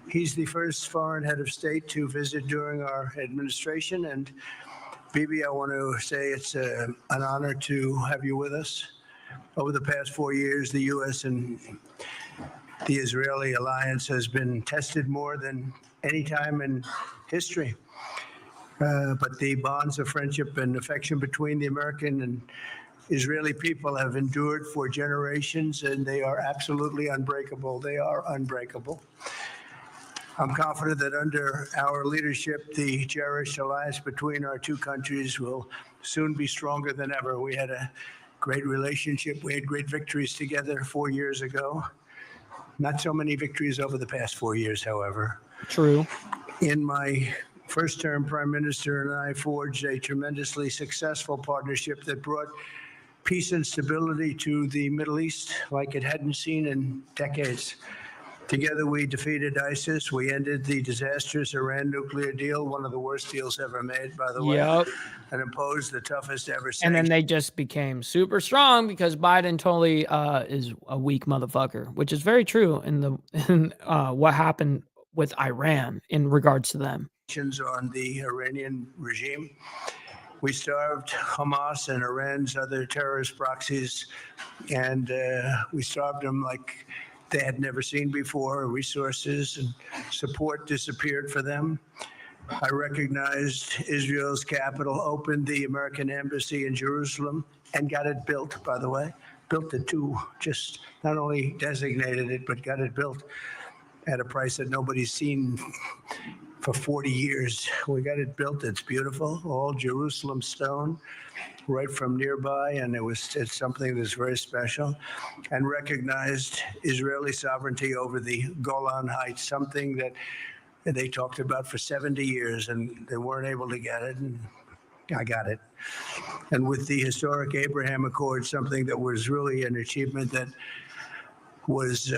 He's the first foreign head of state to visit during our administration. And Bibi, I want to say it's an honor to have you with us. Over the past 4 years, the U.S. and the Israeli alliance has been tested more than any time in history. But the bonds of friendship and affection between the American and Israeli people have endured for generations, and they are absolutely unbreakable. They are unbreakable. I'm confident that under our leadership, the cherished alliance between our two countries will soon be stronger than ever. We had a great relationship. We had great victories together 4 years ago. Not so many victories over the past 4 years, however. True. In my first term, Prime Minister and I forged a tremendously successful partnership that brought peace and stability to the Middle East like it hadn't seen in decades. Together, we defeated ISIS. We ended the disastrous Iran nuclear deal, one of the worst deals ever made, by the way, Yep. and imposed the toughest ever And sanctions. then they just became super strong because Biden totally is a weak motherfucker, which is very true in what happened with Iran in regards to them. On the Iranian regime. We starved Hamas and Iran's other terrorist proxies, and we starved them like they had never seen before. Resources and support disappeared for them. I recognized Israel's capital, opened the American embassy in Jerusalem, and got it built, by the way. Built it too, just not only designated it, but got it built at a price that nobody's seen for 40 years. We got it built. It's beautiful, all Jerusalem stone, right from nearby, and it's something that's very special. And recognized Israeli sovereignty over the Golan Heights, something that they talked about for 70 years, and they weren't able to get it, and I got it. And with the historic Abraham Accord, something that was really an achievement that was,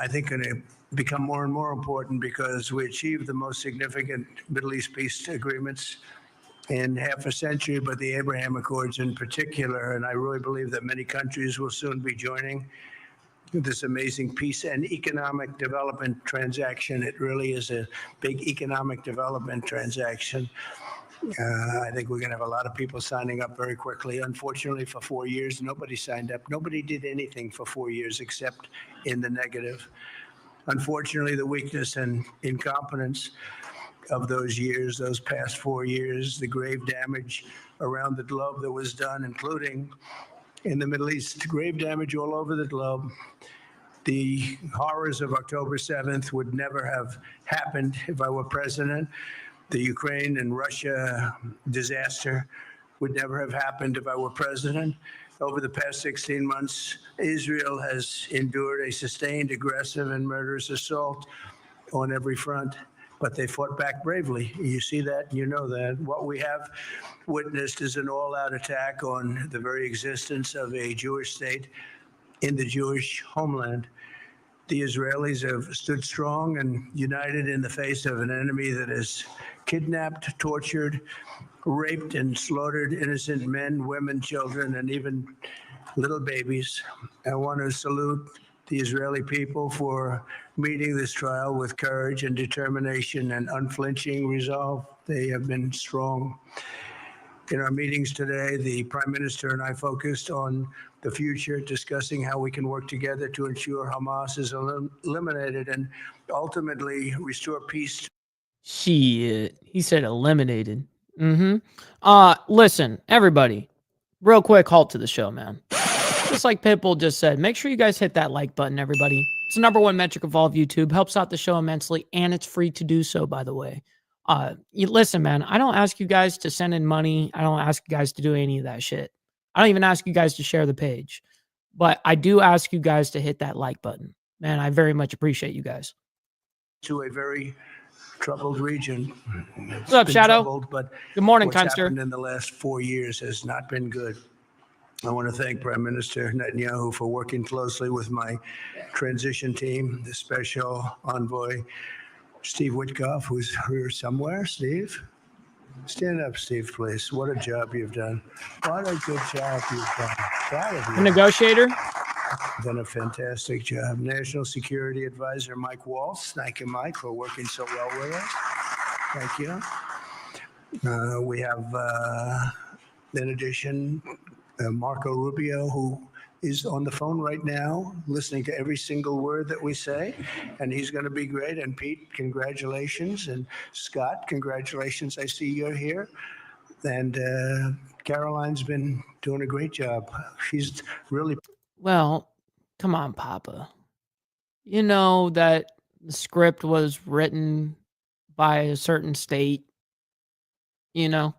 I think, going to become more and more important because we achieved the most significant Middle East peace agreements in half a century, but the Abraham Accords in particular. And I really believe that many countries will soon be joining this amazing peace and economic development transaction. It really is a big economic development transaction. I think we're going to have a lot of people signing up very quickly. Unfortunately, for 4 years, nobody signed up. Nobody did anything for 4 years except in the negative. Unfortunately, the weakness and incompetence of those years, those past 4 years, the grave damage around the globe that was done, including in the Middle East, grave damage all over the globe. The horrors of October 7th would never have happened if I were president. The Ukraine and Russia disaster would never have happened if I were president. Over the past 16 months, Israel has endured a sustained, aggressive, and murderous assault on every front, but they fought back bravely. You see that, you know that. What we have witnessed is an all-out attack on the very existence of a Jewish state in the Jewish homeland. The Israelis have stood strong and united in the face of an enemy that has kidnapped, tortured, raped, and slaughtered innocent men, women, children, and even little babies. I want to salute the Israeli people for meeting this trial with courage and determination and unflinching resolve. They have been strong. In our meetings today, the Prime Minister and I focused on the future, discussing how we can work together to ensure Hamas is eliminated and ultimately restore peace. Shit. He said eliminated. Listen, everybody, real quick halt to the show, man. Just like Pitbull just said, make sure you guys hit that like button, everybody. It's the #1 metric of all of YouTube. Helps out the show immensely, and it's free to do so, by the way. Listen, man, I don't ask you guys to send in money. I don't ask you guys to do any of that shit. I don't even ask you guys to share the page. But I do ask you guys to hit that like button. Man, I very much appreciate you guys. To a very troubled region. What's up, Shadow? But good morning, what's Kunster. happened in the last 4 years has not been good. I want to thank Prime Minister Netanyahu for working closely with my transition team, the special envoy, Steve Witkoff, who's here somewhere. Steve? Stand up, Steve, please. What a job you've done. What a good job you've done. Proud of The you. negotiator. Done a fantastic job. National Security Advisor Mike Waltz. Thank you, Mike, for working so well with us. Thank you. We have, in addition, Marco Rubio, who is on the phone right now, listening to every single word that we say, and he's going to be great. And Pete, congratulations. And Scott, congratulations. I see you're here. And Caroline's been doing a great job. She's really. Well, come on, Papa. You know that the script was written by a certain state. You know,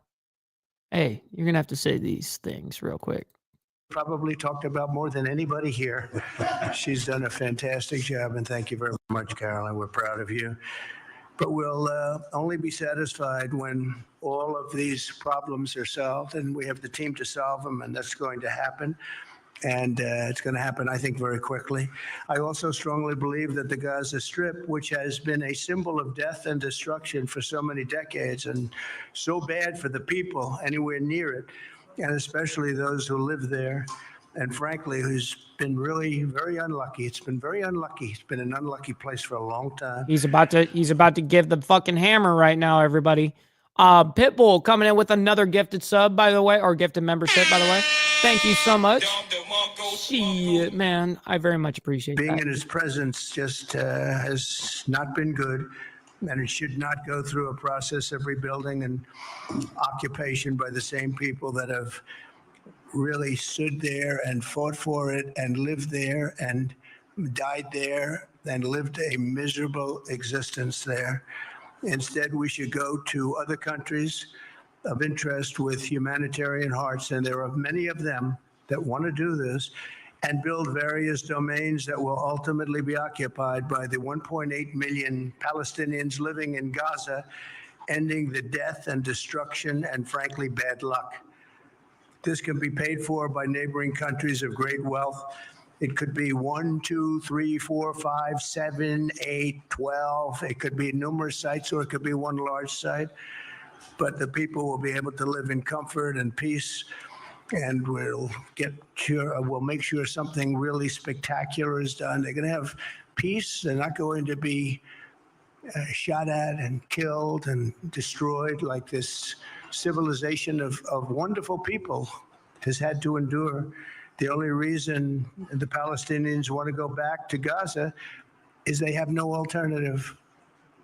hey, you're gonna have to say these things real quick. Probably talked about more than anybody here. She's done a fantastic job, and thank you very much, Caroline. We're proud of you. But we'll only be satisfied when all of these problems are solved, and we have the team to solve them, and that's going to happen. And it's going to happen, I think, very quickly. I also strongly believe that the Gaza Strip, which has been a symbol of death and destruction for so many decades and so bad for the people anywhere near it, and especially those who live there, and frankly, who's been really very unlucky. It's been very unlucky. It's been an unlucky place for a long time. He's about to give the fucking hammer right now, everybody. Pitbull coming in with another gifted sub, by the way, or gifted membership, by the way. Thank you so much. Shit, man, I very much appreciate Being that. in his presence just has not been good, and it should not go through a process of rebuilding and occupation by the same people that have really stood there and fought for it and lived there and died there and lived a miserable existence there. Instead, we should go to other countries of interest with humanitarian hearts, and there are many of them that want to do this, and build various domains that will ultimately be occupied by the 1.8 million Palestinians living in Gaza, ending the death and destruction and, frankly, bad luck. This can be paid for by neighboring countries of great wealth. It could be 1, 2, 3, 4, 5, 7, 8, 12. It could be numerous sites, or it could be one large site. But the people will be able to live in comfort and peace, and we'll make sure something really spectacular is done. They're going to have peace. They're not going to be shot at and killed and destroyed like this civilization of wonderful people has had to endure. The only reason the Palestinians want to go back to Gaza is they have no alternative.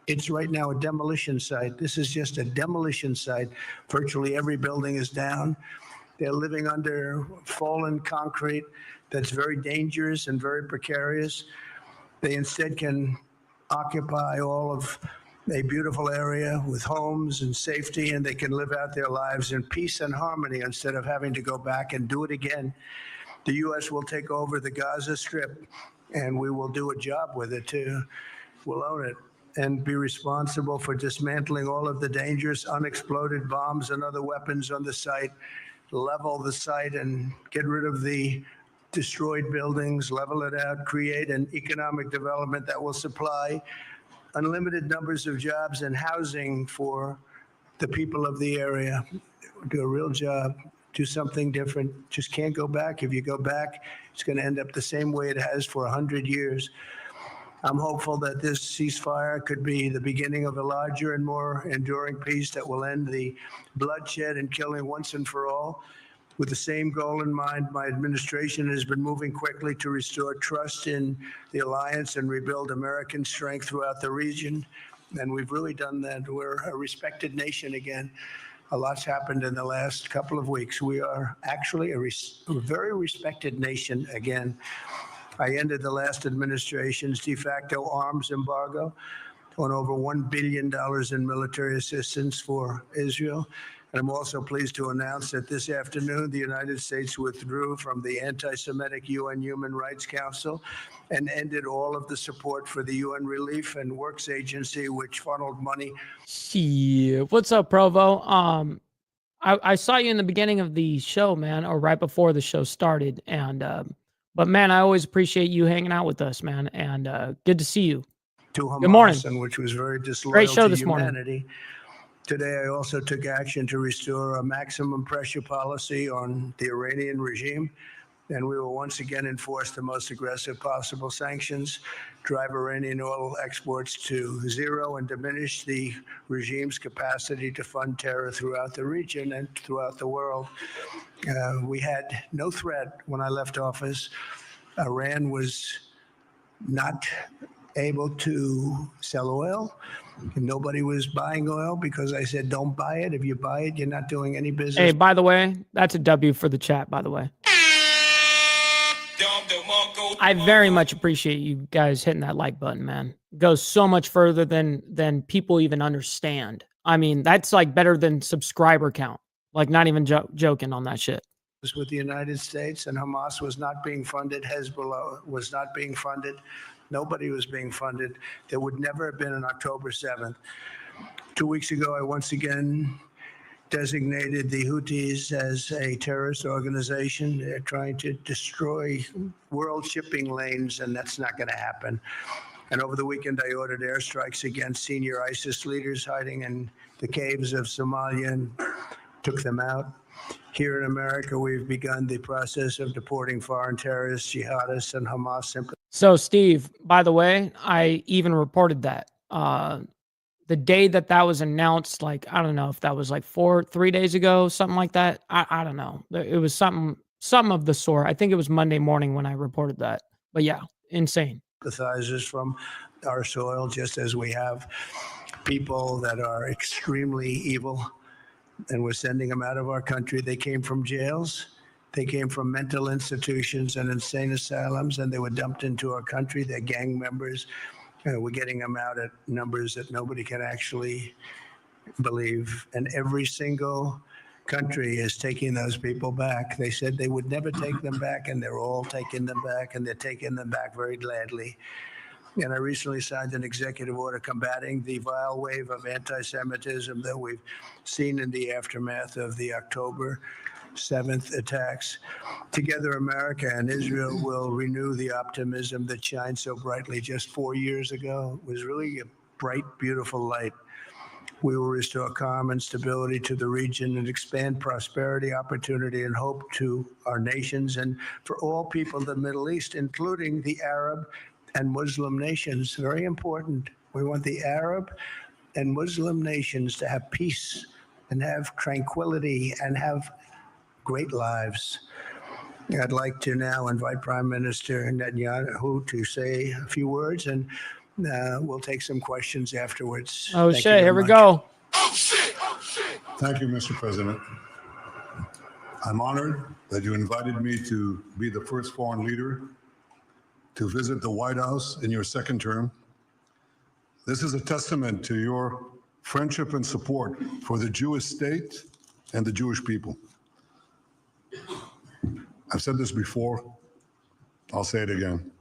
It's right now a demolition site. This is just a demolition site. Virtually every building is down. They're living under fallen concrete that's very dangerous and very precarious. They instead can occupy all of a beautiful area with homes and safety, and they can live out their lives in peace and harmony instead of having to go back and do it again. The U.S. will take over the Gaza Strip, and we will do a job with it too. We'll own it and be responsible for dismantling all of the dangerous unexploded bombs and other weapons on the site, level the site and get rid of the destroyed buildings, level it out, create an economic development that will supply unlimited numbers of jobs and housing for the people of the area. Do a real job, do something different. Just can't go back. If you go back, it's going to end up the same way it has for 100 years. I'm hopeful that this ceasefire could be the beginning of a larger and more enduring peace that will end the bloodshed and killing once and for all. With the same goal in mind, my administration has been moving quickly to restore trust in the alliance and rebuild American strength throughout the region. And we've really done that. We're a respected nation again. A lot's happened in the last couple of weeks. We are actually a very respected nation again. I ended the last administration's de facto arms embargo on over $1 billion in military assistance for Israel. And I'm also pleased to announce that this afternoon, the United States withdrew from the anti-Semitic UN Human Rights Council and ended all of the support for the UN Relief and Works Agency, which funneled money. Shit. What's up, Provo? I saw you in the beginning of the show, man, or right before the show started. And but man, I always appreciate you hanging out with us, man. And good to see you. To Hamas, Good morning. and which was very disloyal Great show to this morning. humanity. Today, I also took action to restore a maximum pressure policy on the Iranian regime, and we will once again enforce the most aggressive possible sanctions, drive Iranian oil exports to zero, and diminish the regime's capacity to fund terror throughout the region and throughout the world. We had no threat when I left office. Iran was not able to sell oil. And nobody was buying oil because I said, don't buy it. If you buy it, you're not doing any business. Hey, by the way, that's a W for the chat, by the way. I very much appreciate you guys hitting that like button, man. It goes so much further than people even understand. I mean, that's like better than subscriber count. Like, not even joking on that shit. With the United States, and Hamas was not being funded. Hezbollah was not being funded. Nobody was being funded. There would never have been an October 7th. 2 weeks ago, I once again designated the Houthis as a terrorist organization. They're trying to destroy world shipping lanes, and that's not going to happen. And over the weekend, I ordered airstrikes against senior ISIS leaders hiding in the caves of Somalia and took them out. Here in America, we've begun the process of deporting foreign terrorists, jihadists, and Hamas sympathizers. So, Steve, by the way, I even reported that. The day that was announced, like, I don't know if that was like 3 days ago, something like that. I don't know. It was something of the sort. I think it was Monday morning when I reported that. But yeah, insane. Sympathizers from our soil, just as we have people that are extremely evil, and we're sending them out of our country. They came from jails. They came from mental institutions and insane asylums, and they were dumped into our country. They're gang members. We're getting them out at numbers that nobody can actually believe. And every single country is taking those people back. They said they would never take them back, and they're all taking them back, and they're taking them back very gladly. And I recently signed an executive order combating the vile wave of anti-Semitism that we've seen in the aftermath of the October 7th attacks. Together, America and Israel will renew the optimism that shined so brightly just 4 years ago. It was really a bright, beautiful light. We will restore calm and stability to the region and expand prosperity, opportunity, and hope to our nations and for all people in the Middle East, including the Arab and Muslim nations. Very important. We want the Arab and Muslim nations to have peace and have tranquility and have great lives. I'd like to now invite Prime Minister Netanyahu to say a few words, and we'll take some questions afterwards. Oh, Thank you shit. very Here we much. go. Thank you, Mr. President. I'm honored that you invited me to be the first foreign leader to visit the White House in your second term. This is a testament to your friendship and support for the Jewish state and the Jewish people. I've said this before, I'll say it again.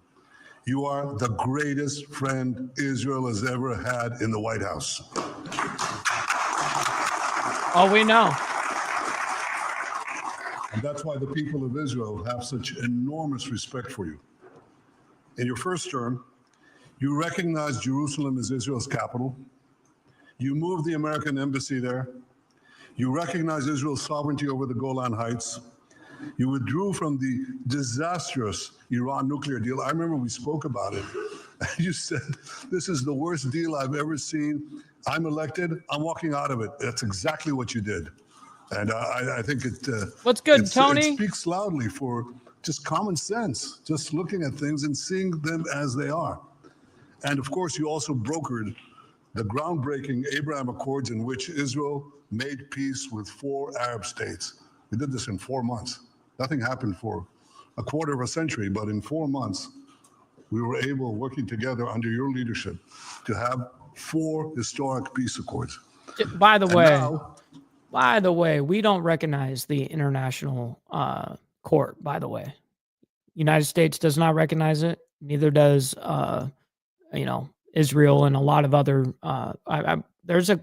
You are the greatest friend Israel has ever had in the White House. Oh, we know. And that's why the people of Israel have such enormous respect for you. In your first term, you recognized Jerusalem as Israel's capital. You moved the American embassy there. You recognized Israel's sovereignty over the Golan Heights. You withdrew from the disastrous Iran nuclear deal. I remember we spoke about it. You said, this is the worst deal I've ever seen. I'm elected, I'm walking out of it. That's exactly what you did. And I think it... What's good, Tony? It speaks loudly for just common sense, just looking at things and seeing them as they are. And of course, you also brokered the groundbreaking Abraham Accords in which Israel made peace with 4 Arab states. We did this in 4 months. Nothing happened for a quarter of a century, but in 4 months, we were able, working together under your leadership, to have 4 historic peace accords. By the way, now, we don't recognize the international court, by the way. United States does not recognize it. Neither does, Israel and a lot of other, there's a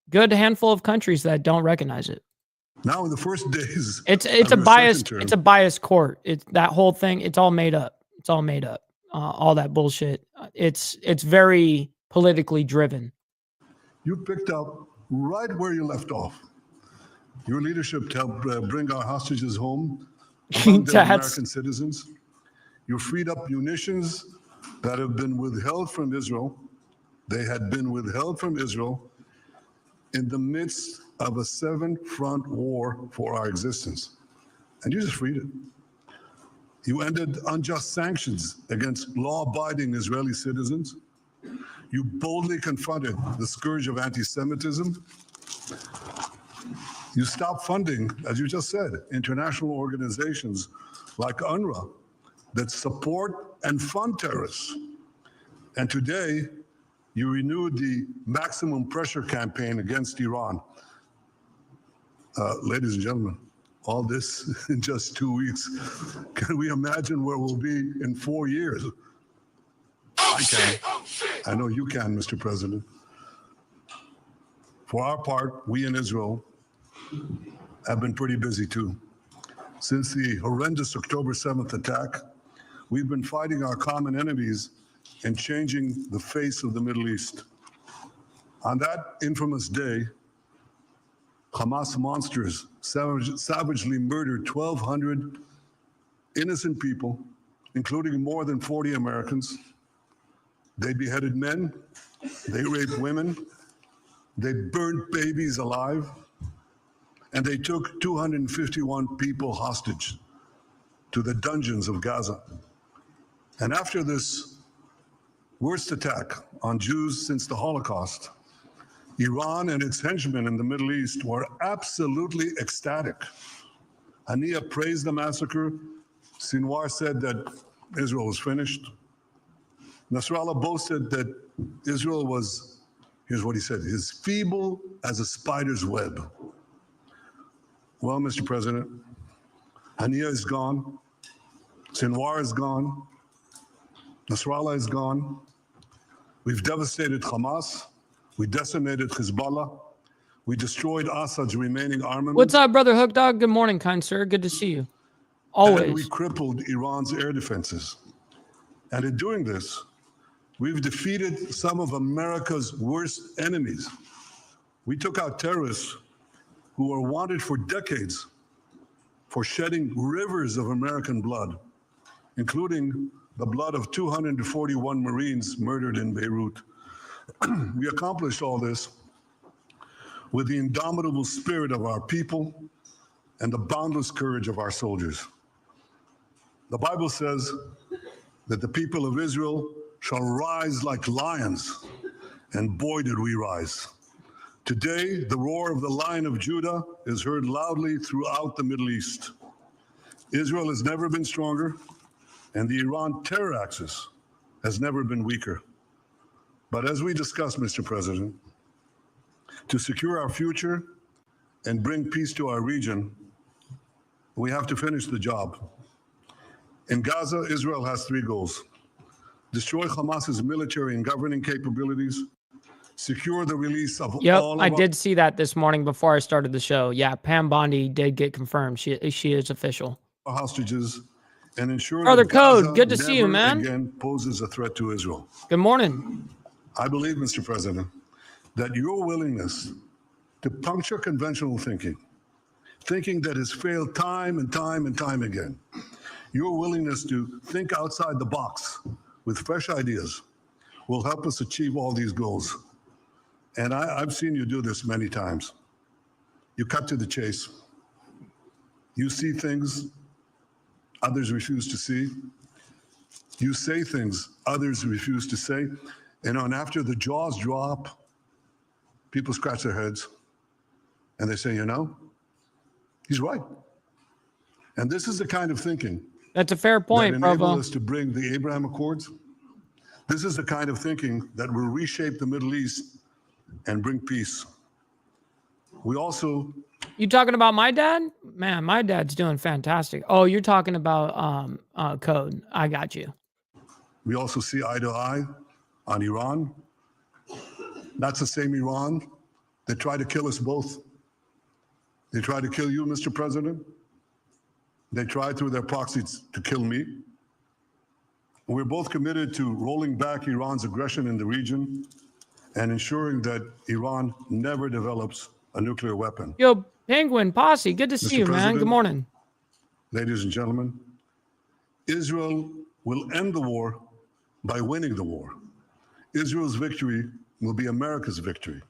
good handful of countries that don't recognize it. now in the first days, It's of a your biased, second term, it's a biased court. It's that whole thing. It's all made up. It's all made up. All that bullshit. It's very politically driven. you picked up right where you left off. Your leadership helped bring our hostages home, among them American citizens. You freed up munitions that have been withheld from Israel. They had been withheld from Israel in the midst of a 7-front war for our existence. And you just freed it. You ended unjust sanctions against law-abiding Israeli citizens. You boldly confronted the scourge of anti-Semitism. You stopped funding, as you just said, international organizations like UNRWA that support and fund terrorists. And today, you renewed the maximum pressure campaign against Iran. Ladies and gentlemen, all this in just 2 weeks. Can we imagine where we'll be in 4 years? I can. I know you can, Mr. President. For our part, we in Israel have been pretty busy too. Since the horrendous October 7th attack, we've been fighting our common enemies and changing the face of the Middle East. On that infamous day, Hamas monsters savagely murdered 1,200 innocent people, including more than 40 Americans. They beheaded men, they raped women, they burned babies alive, and they took 251 people hostage to the dungeons of Gaza. And after this worst attack on Jews since the Holocaust, Iran and its henchmen in the Middle East were absolutely ecstatic. Haniya praised the massacre. Sinwar said that Israel was finished. Nasrallah boasted that Israel was, here's what he said, as feeble as a spider's web. Well, Mr. President, Haniya is gone. Sinwar is gone. Nasrallah is gone. We've devastated Hamas. We decimated Hezbollah. We destroyed Assad's remaining armament. What's up, brother Hook Dog? Good morning, kind sir. Good to see you. Always. And we crippled Iran's air defenses. And in doing this, we've defeated some of America's worst enemies. We took out terrorists who were wanted for decades for shedding rivers of American blood, including the blood of 241 Marines murdered in Beirut. We accomplished all this with the indomitable spirit of our people and the boundless courage of our soldiers. The Bible says that the people of Israel shall rise like lions, and boy did we rise. Today, the roar of the Lion of Judah is heard loudly throughout the Middle East. Israel has never been stronger, and the Iran terror axis has never been weaker. But as we discussed, Mr. President, to secure our future and bring peace to our region, we have to finish the job. In Gaza, Israel has 3 goals: destroy Hamas's military and governing capabilities, secure the release of all of I did see that this morning before I started the show. Yeah, Pam Bondi did get confirmed. She is official. our hostages, and ensure Brother that Gaza Code, good to see you, never man. again poses a threat to Israel. Good morning. I believe, Mr. President, that your willingness to puncture conventional thinking that has failed time and time and time again, your willingness to think outside the box with fresh ideas will help us achieve all these goals. And I've seen you do this many times. You cut to the chase. You see things others refuse to see. You say things others refuse to say. And after the jaws drop, people scratch their heads and they say, you know, he's right. And this is the kind of thinking That's a fair point, that enabled Provo. us to bring the Abraham Accords. This is the kind of thinking that will reshape the Middle East and bring peace. We also... You talking about my dad? Man, my dad's doing fantastic. Oh, you're talking about Code. I got you. We also see eye to eye on Iran. That's the same Iran that tried to kill us both. They tried to kill you, Mr. President. They tried through their proxies to kill me. We're both committed to rolling back Iran's aggression in the region and ensuring that Iran never develops a nuclear weapon. Yo, Penguin Posse, good to see Mr. you, man. President, Good morning. Ladies and gentlemen, Israel will end the war by winning the war. Israel's victory will be America's victory.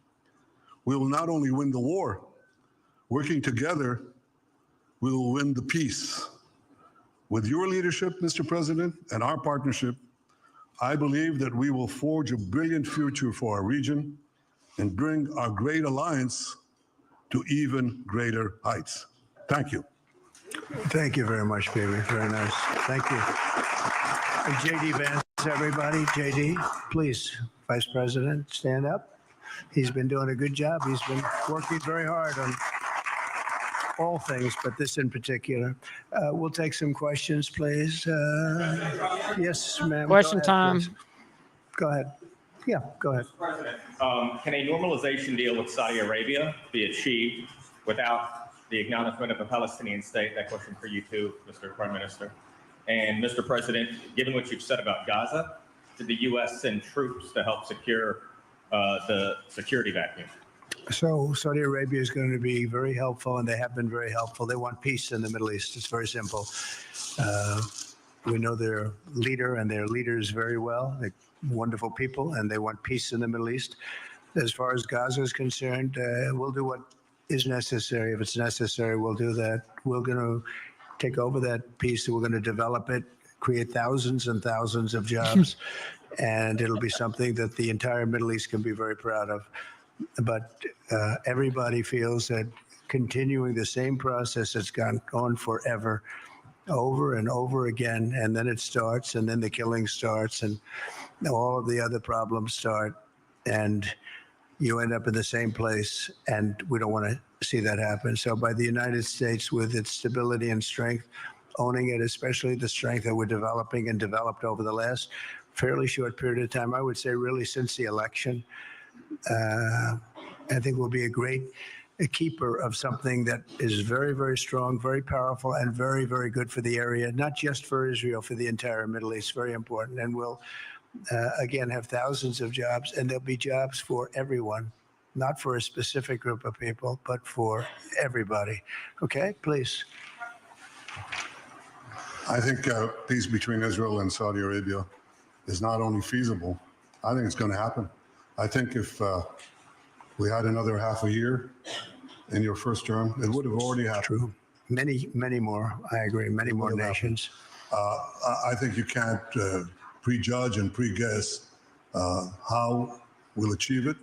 We will not only win the war, working together, we will win the peace. With your leadership, Mr. President, and our partnership, I believe that we will forge a brilliant future for our region and bring our great alliance to even greater heights. Thank you. Thank you very much, baby. Very nice. Thank you. And JD Vance, everybody. JD, please, Vice President, stand up. He's been doing a good job. He's been working very hard on all things, but this in particular. We'll take some questions, please. Yes, ma'am. Question Go ahead, time. please. Go ahead. Yeah, go ahead. President, can a normalization deal with Saudi Arabia be achieved without the acknowledgement of a Palestinian state? That question for you too, Mr. Prime Minister. And Mr. President, given what you've said about Gaza, did the U.S. send troops to help secure the security vacuum? So Saudi Arabia is going to be very helpful, and they have been very helpful. They want peace in the Middle East. It's very simple. We know their leader and their leaders very well. They're wonderful people, and they want peace in the Middle East. As far as Gaza is concerned, we'll do what is necessary. If it's necessary, we'll do that. We're going to take over that piece, and we're going to develop it, create thousands and thousands of jobs, and it'll be something that the entire Middle East can be very proud of. But everybody feels that continuing the same process that's gone on forever, over and over again, and then it starts, and then the killing starts, and all of the other problems start, and you end up in the same place, and we don't want to see that happen. So by the United States, with its stability and strength, owning it, especially the strength that we're developing and developed over the last fairly short period of time, I would say really since the election, I think we'll be a keeper of something that is very, very strong, very powerful, and very, very good for the area, not just for Israel, for the entire Middle East. Very important. And we'll, again, have thousands of jobs, and there'll be jobs for everyone, not for a specific group of people, but for everybody. Okay, please. I think peace between Israel and Saudi Arabia is not only feasible, I think it's going to happen. I think if we had another half a year in your first term, it would have already happened. True. Many more. I agree. Many more nations. I think you can't prejudge and pre-guess how we'll achieve it,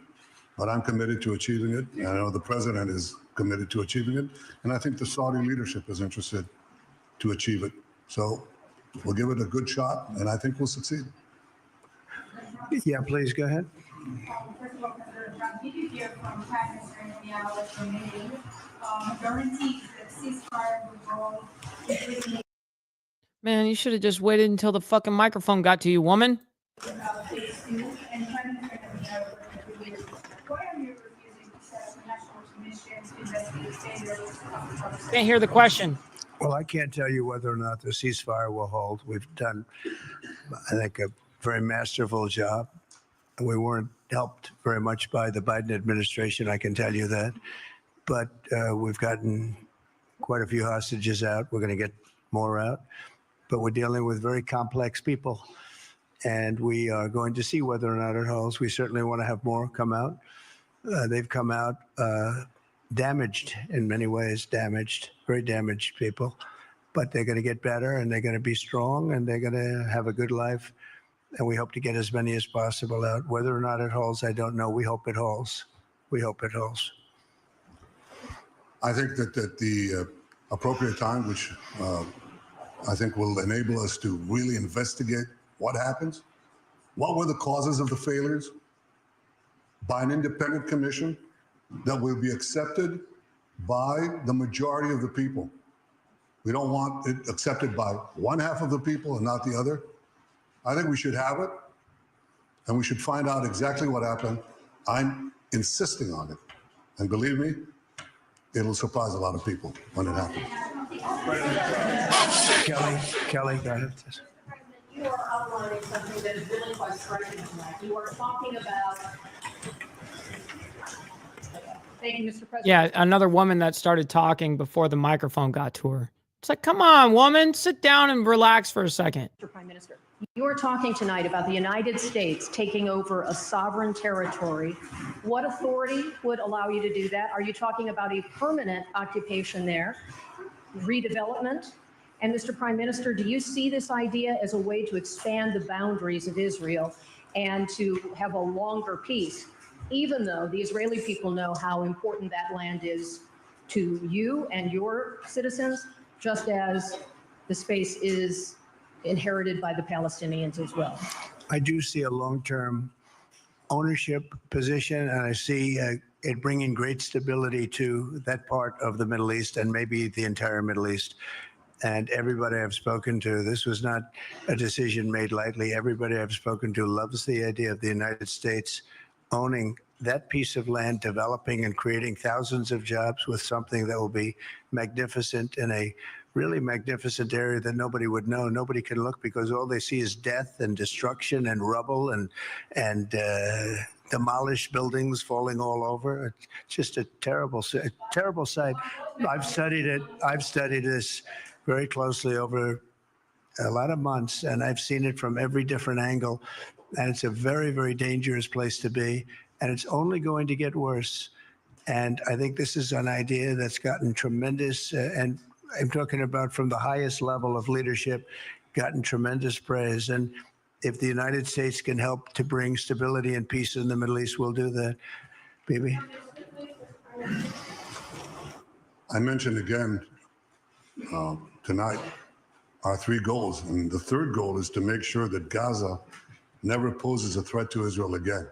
but I'm committed to achieving it. And I know the president is committed to achieving it, and I think the Saudi leadership is interested to achieve it. So we'll give it a good shot, and I think we'll succeed. Yeah, please go ahead. First of all, President Trump, did you hear from Prime Minister Netanyahu from May guarantees that ceasefire will go? Man, you should have just waited until the fucking microphone got to you, woman. Phase 2, and Prime Minister Netanyahu, why are you refusing to set up a national commission to investigate failures? Can't hear the question. Well, I can't tell you whether or not the ceasefire will hold. We've done, I think, a very masterful job. We weren't helped very much by the Biden administration, I can tell you that. But we've gotten quite a few hostages out. We're going to get more out. But we're dealing with very complex people. And we are going to see whether or not it holds. We certainly want to have more come out. They've come out damaged in many ways, very damaged people. But they're going to get better, and they're going to be strong, and they're going to have a good life. And we hope to get as many as possible out. Whether or not it holds, I don't know. We hope it holds. We hope it holds. I think that at the appropriate time, which I think will enable us to really investigate what happens, what were the causes of the failures, by an independent commission that will be accepted by the majority of the people. We don't want it accepted by one half of the people and not the other. I think we should have it, and we should find out exactly what happened. I'm insisting on it. And believe me, it'll surprise a lot of people when it happens. Kelly, go ahead. You are outlining something that is really quite striking tonight. You are talking about Thank you, Mr. President. Yeah, another woman that started talking before the microphone got to her. It's like, come on, woman, sit down and relax for a second. Mr. Prime Minister, you are talking tonight about the United States taking over a sovereign territory. What authority would allow you to do that? Are you talking about a permanent occupation there, redevelopment? And Mr. Prime Minister, do you see this idea as a way to expand the boundaries of Israel and to have a longer peace, even though the Israeli people know how important that land is to you and your citizens, just as the space is inherited by the Palestinians as well? I do see a long-term ownership position, and I see it bringing great stability to that part of the Middle East and maybe the entire Middle East. And everybody I've spoken to, this was not a decision made lightly. Everybody I've spoken to loves the idea of the United States owning that piece of land, developing and creating thousands of jobs with something that will be magnificent in a really magnificent area that nobody would know. Nobody can look because all they see is death and destruction and rubble and demolished buildings falling all over. It's just a terrible sight. I've studied it. I've studied this very closely over a lot of months, and I've seen it from every different angle. And it's a very, very dangerous place to be. And it's only going to get worse. And I think this is an idea that's gotten tremendous, and I'm talking about from the highest level of leadership, gotten tremendous praise. And if the United States can help to bring stability and peace in the Middle East, we'll do that. Bibi? I mentioned again tonight our three goals. And the third goal is to make sure that Gaza never poses a threat to Israel again.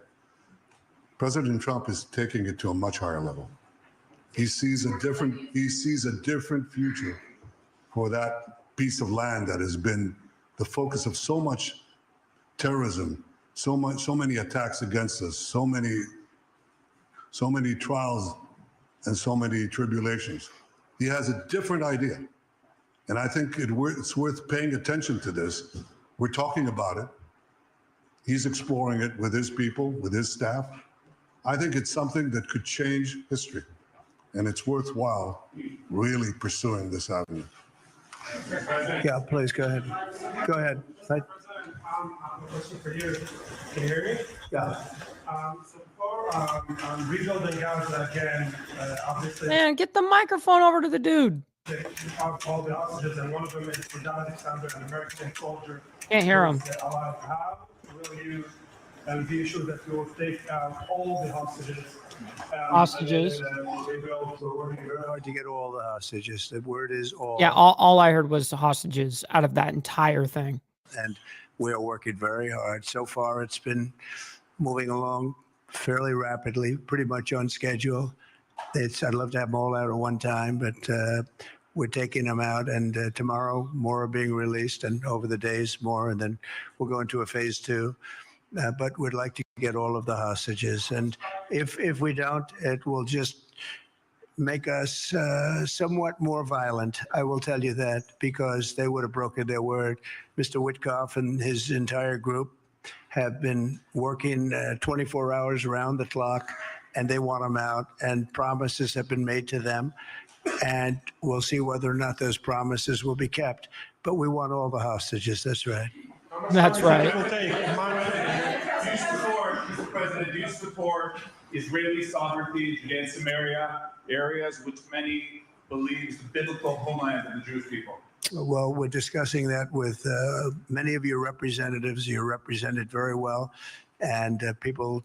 President Trump is taking it to a much higher level. He sees a different future for that piece of land that has been the focus of so much terrorism, so many attacks against us, so many trials and so many tribulations. He has a different idea. And I think it's worth paying attention to this. We're talking about it. He's exploring it with his people, with his staff. I think it's something that could change history. And it's worthwhile really pursuing this avenue. Yeah, please go ahead. Go ahead. I have a question for you. Can you hear me? Yeah. So for rebuilding Gaza again, obviously. Man, get the microphone over to the dude. All the hostages, and one of them is Sudan Alexander, an American soldier. Can't hear him. Alive. How will you be assured that you will take out all the hostages? Hostages. We're working very hard to get all the hostages. The word is all. Yeah, all I heard was the hostages out of that entire thing. And we are working very hard. So far, it's been moving along fairly rapidly, pretty much on schedule. I'd love to have them all out at one time, but we're taking them out. And tomorrow, more are being released, and over the days, more. And then we'll go into a phase 2. But we'd like to get all of the hostages. And if we don't, it will just make us somewhat more violent. I will tell you that, because they would have broken their word. Mr. Witkoff and his entire group have been working 24 hours around the clock, and they want them out. And promises have been made to them. And we'll see whether or not those promises will be kept. But we want all the hostages. That's right. That's right. Do you support, Mr. President, do you support Israeli sovereignty in Judea and Samaria, areas which many believe is the biblical homeland of the Jewish people? Well, we're discussing that with many of your representatives. You're represented very well. And people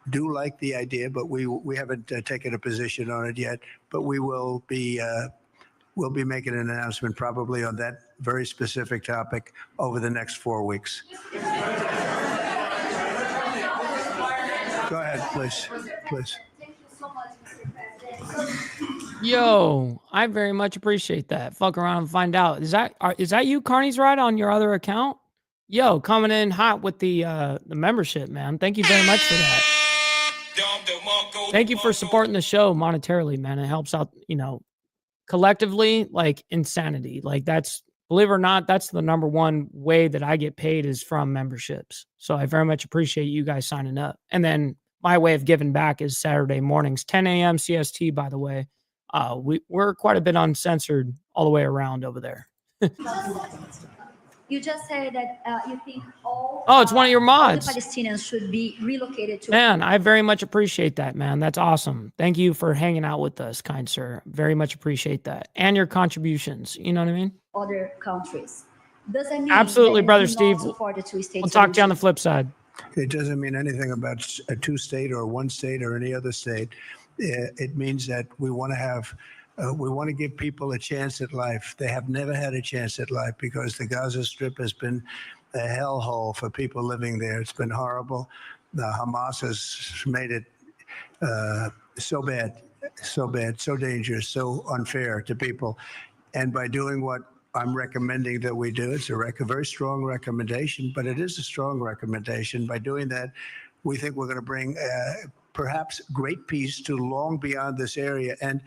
do like the idea, but we haven't taken a position on it yet. But we will be we'll be making an announcement probably on that very specific topic over the next 4 weeks. Go ahead, please. Please. Thank you so much, Mr. President. Yo, I very much appreciate that. Fuck around and find out. Is that you, Carney's Ride, on your other account? Yo, coming in hot with the membership, man. Thank you very much for that. Thank you for supporting the show monetarily, man. It helps out, collectively, like insanity. Like that's, believe it or not, that's the number one way that I get paid is from memberships. So I very much appreciate you guys signing up. And then my way of giving back is Saturday mornings, 10 a.m. CST, by the way. We're quite a bit uncensored all the way around over there. You just said that you think all. Oh, it's one of your mods. All the Palestinians should be relocated to. Man, I very much appreciate that, man. That's awesome. Thank you for hanging out with us, kind sir. Very much appreciate that. And your contributions. You know what I mean? Other countries. Does that mean absolutely, that brother Steve. We'll talk to you on the flip side. It doesn't mean anything about a two-state or one state or any other state. It means that we want to have. We want to give people a chance at life. They have never had a chance at life because the Gaza Strip has been a hellhole for people living there. It's been horrible. The Hamas has made it so bad, so dangerous, so unfair to people. And by doing what I'm recommending that we do, it's a very strong recommendation, but it is a strong recommendation. By doing that, we think we're going to bring perhaps great peace to long beyond this area. And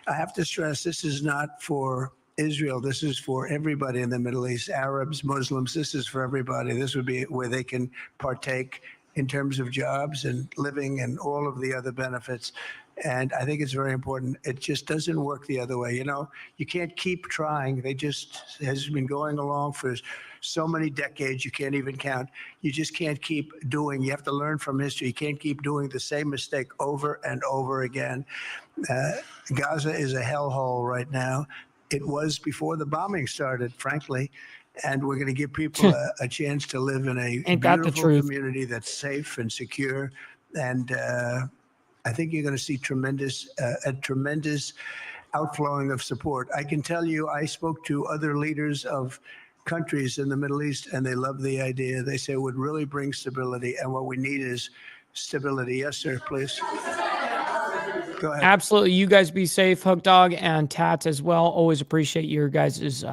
I have to stress, this is not for Israel. This is for everybody in the Middle East, Arabs, Muslims. This is for everybody. This would be where they can partake in terms of jobs and living and all of the other benefits. And I think it's very important. It just doesn't work the other way. You know, you can't keep trying. They just has been going along for so many decades, you can't even count. You just can't keep doing. You have to learn from history. You can't keep doing the same mistake over and over again. Gaza is a hellhole right now. It was before the bombing started, frankly. And we're going to give people a chance to live in a beautiful community that's safe and secure. And I think you're going to see a tremendous outflowing of support. I can tell you, I spoke to other leaders of countries in the Middle East, and they love the idea. They say it would really bring stability, and what we need is stability. Yes, sir, please. Go ahead. Absolutely. You guys be safe, Hook Dog and Tats as well. Always appreciate your guys'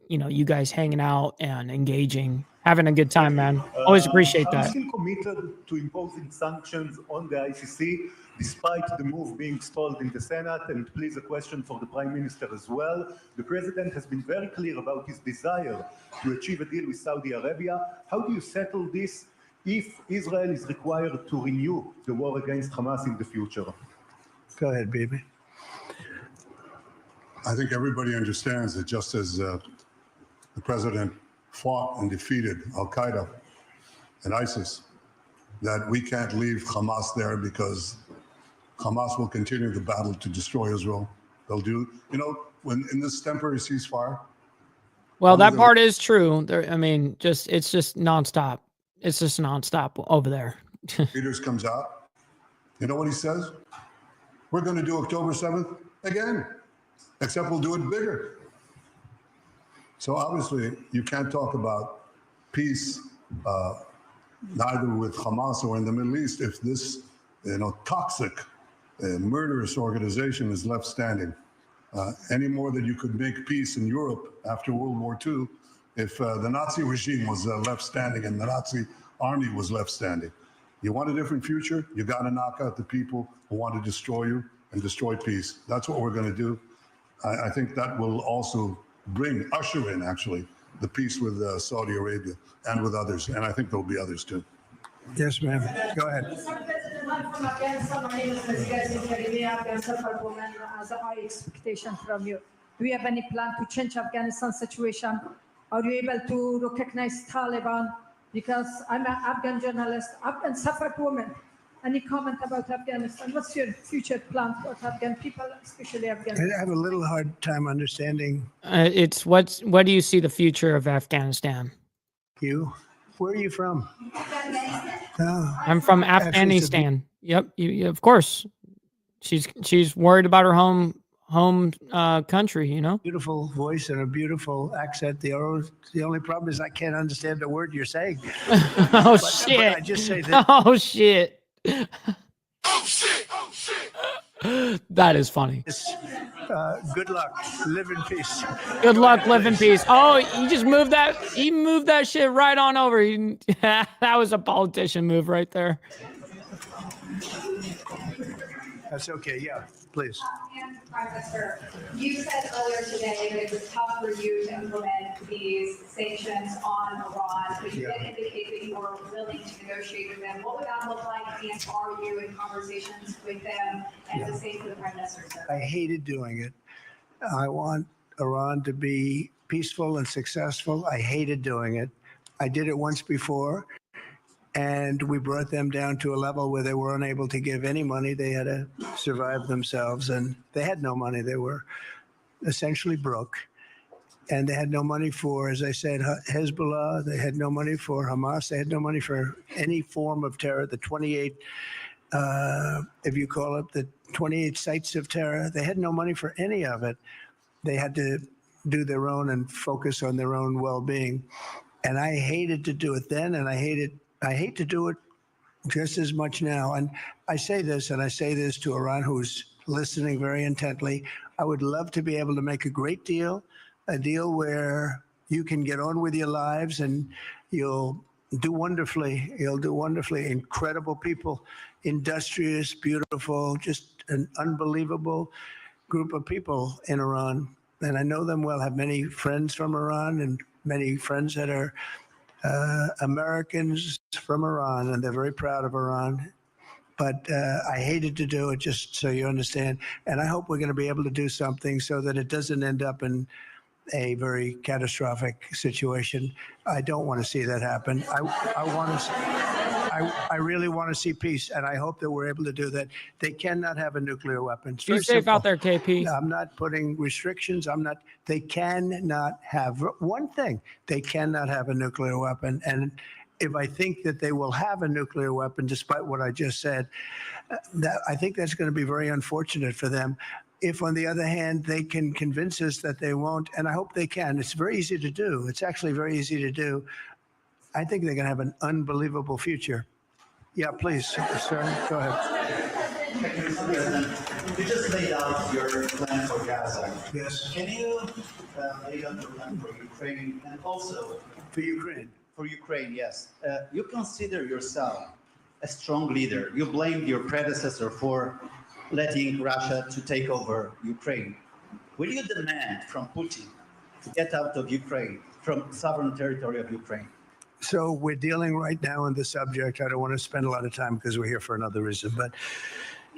you guys hanging out and engaging, having a good time, man. Always appreciate that. Are you still committed to imposing sanctions on the ICC despite the move being stalled in the Senate? And please, a question for the Prime Minister as well. The President has been very clear about his desire to achieve a deal with Saudi Arabia. How do you settle this if Israel is required to renew the war against Hamas in the future? Go ahead, baby. I think everybody understands that just as the President fought and defeated Al-Qaeda and ISIS, that we can't leave Hamas there because Hamas will continue the battle to destroy Israel. They'll do, when in this temporary ceasefire. Well, that part is true. I mean, it's just nonstop. It's just nonstop over there. Peters comes out. You know what he says? We're going to do October 7th again, except we'll do it bigger. So obviously, you can't talk about peace neither with Hamas or in the Middle East if this, toxic, murderous organization is left standing. Any more than you could make peace in Europe after World War II if the Nazi regime was left standing and the Nazi army was left standing. You want a different future? You got to knock out the people who want to destroy you and destroy peace. That's what we're going to do. I think that will also usher in, actually, the peace with Saudi Arabia and with others. And I think there'll be others too. Yes, ma'am. Go ahead. Mr. President, I'm from Afghanistan. My name is Afghanistan woman as a high expectation from you. Do you have any plan to change Afghanistan situation? Are you able to recognize Taliban? Because I'm an Afghan journalist, Afghan suffrage woman. Any comment about Afghanistan? What's your future plan for Afghan people, especially Afghanistan? I have a little hard time understanding. What do you see the future of Afghanistan? You? Where are you from? I'm from Afghanistan. Yep, of course. She's worried about her home country, Beautiful voice and a beautiful accent. The only problem is I can't understand a word you're saying. Shit. But I just say that. Oh shit. That is funny. Good luck. Live in peace. Good luck. Live in peace. Oh, he just moved that. He moved that shit right on over. That was a politician move right there. That's okay. Yeah. please. And Prime Minister, you said earlier today that it was tough for you to implement these sanctions on Iran, but you did indicate that you were willing to negotiate with them. What would that look like, and are you in conversations with them, and the same for the Prime Minister, sir? I hated doing it. I want Iran to be peaceful and successful. I hated doing it. I did it once before, and we brought them down to a level where they were unable to give any money. They had to survive themselves, and they had no money. They were essentially broke, and they had no money for, as I said, Hezbollah. They had no money for Hamas. They had no money for any form of terror. The 28, if you call it, the 28 sites of terror, they had no money for any of it. They had to do their own and focus on their own well-being. And I hated to do it then, and I hate to do it just as much now. And I say this, and I say this to Iran, who's listening very intently. I would love to be able to make a great deal, a deal where you can get on with your lives and you'll do wonderfully. You'll do wonderfully. Incredible people, industrious, beautiful, just an unbelievable group of people in Iran. And I know them well, have many friends from Iran and many friends that are Americans from Iran, and they're very proud of Iran. But I hated to do it, just so you understand. And I hope we're going to be able to do something so that it doesn't end up in a very catastrophic situation. I don't want to see that happen. I really want to see peace, and I hope that we're able to do that. They cannot have a nuclear weapon. It's Be very safe simple. out there, KP. I'm not putting restrictions. They cannot have one thing. They cannot have a nuclear weapon. And if I think that they will have a nuclear weapon, despite what I just said, I think that's going to be very unfortunate for them. If, on the other hand, they can convince us that they won't, and I hope they can. It's very easy to do. It's actually very easy to do. I think they're going to have an unbelievable future. Yeah, please, sir, go ahead. Thank you, Mr. President. You just laid out your plan for Gaza. Yes. Can you lay out your plan for Ukraine and also for Ukraine? For Ukraine, yes. You consider yourself a strong leader. You blamed your predecessor for letting Russia to take over Ukraine. Will you demand from Putin to get out of Ukraine, from sovereign territory of Ukraine? So we're dealing right now on the subject. I don't want to spend a lot of time because we're here for another reason, but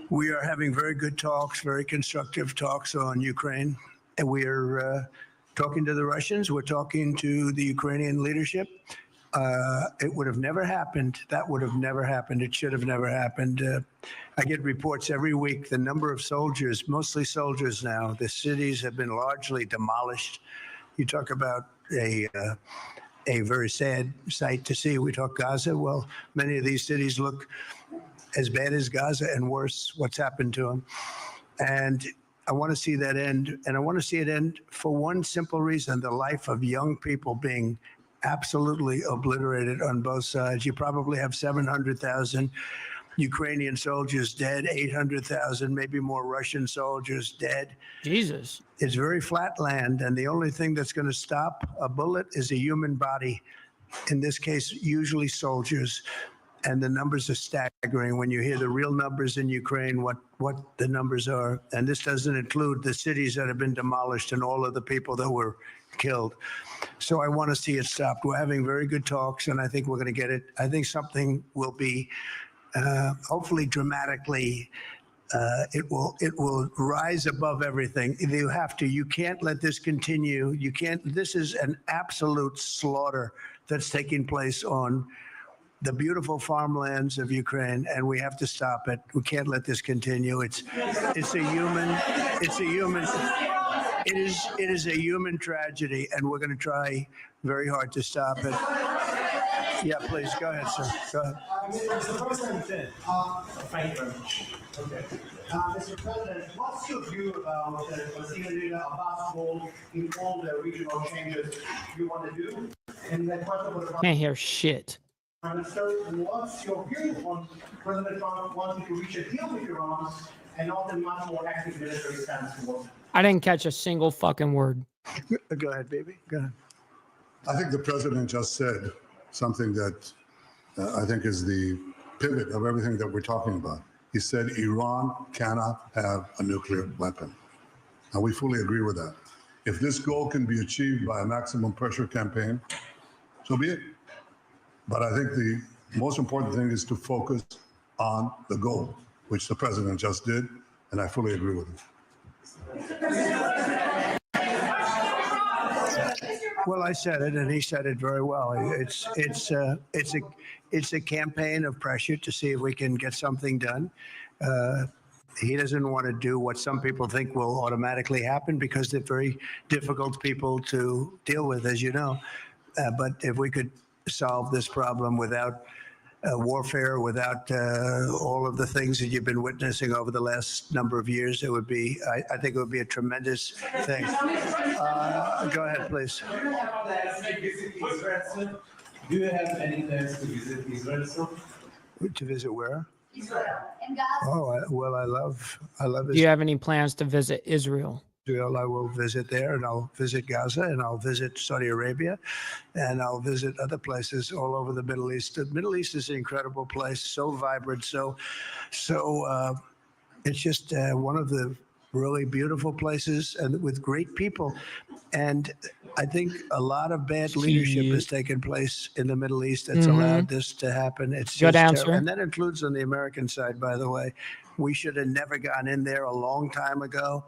we are having very good talks, very constructive talks on Ukraine. And we are talking to the Russians. We're talking to the Ukrainian leadership. It would have never happened. That would have never happened. It should have never happened. I get reports every week. The number of soldiers, mostly soldiers now, the cities have been largely demolished. You talk about a very sad sight to see. We talk Gaza. Well, many of these cities look as bad as Gaza and worse, what's happened to them. And I want to see that end. And I want to see it end for one simple reason, the life of young people being absolutely obliterated on both sides. You probably have 700,000 Ukrainian soldiers dead, 800,000, maybe more Russian soldiers dead. Jesus. It's very flat land, and the only thing that's going to stop a bullet is a human body. In this case, usually soldiers. And the numbers are staggering when you hear the real numbers in Ukraine, what the numbers are. And this doesn't include the cities that have been demolished and all of the people that were killed. So I want to see it stopped. We're having very good talks, and I think we're going to get it. I think something will be hopefully dramatically, it will rise above everything. You have to. You can't let this continue. You can't. This is an absolute slaughter that's taking place on the beautiful farmlands of Ukraine, and we have to stop it. We can't let this continue. It is a human tragedy, and we're going to try very hard to stop it. Yeah, please, go ahead, sir. Go ahead. Mr. President, thank you very much. Okay. Mr. President, what's your view about the Palestinian leader Abbas' role in all the regional changes you want to do? And the question was Can't hear shit. Prime Minister, what's your view on President Trump wanting to reach a deal with Iran and not a much more active military stance towards it? I didn't catch a single fucking word. Go ahead, baby. Go ahead. I think the president just said something that I think is the pivot of everything that we're talking about. He said Iran cannot have a nuclear weapon. And we fully agree with that. If this goal can be achieved by a maximum pressure campaign, so be it. But I think the most important thing is to focus on the goal, which the president just did, and I fully agree with him. Well, I said it, and he said it very well. It's a campaign of pressure to see if we can get something done. He doesn't want to do what some people think will automatically happen because they're very difficult people to deal with, as you know. But if we could solve this problem without warfare, without all of the things that you've been witnessing over the last number of years, it would be, I think it would be a tremendous thing. Go ahead, please. Do you have any plans to visit Israel soon? To visit where? Israel and Gaza. Oh, well, I love Do you have any plans to visit Israel? Israel. I will visit there, and I'll visit Gaza, and I'll visit Saudi Arabia, and I'll visit other places all over the Middle East. The Middle East is an incredible place, so vibrant, so it's just one of the really beautiful places and with great people. And I think a lot of bad leadership has taken place in the Middle East that's allowed this to happen. It's Good just answer. And that includes on the American side, by the way. We should have never gone in there a long time ago,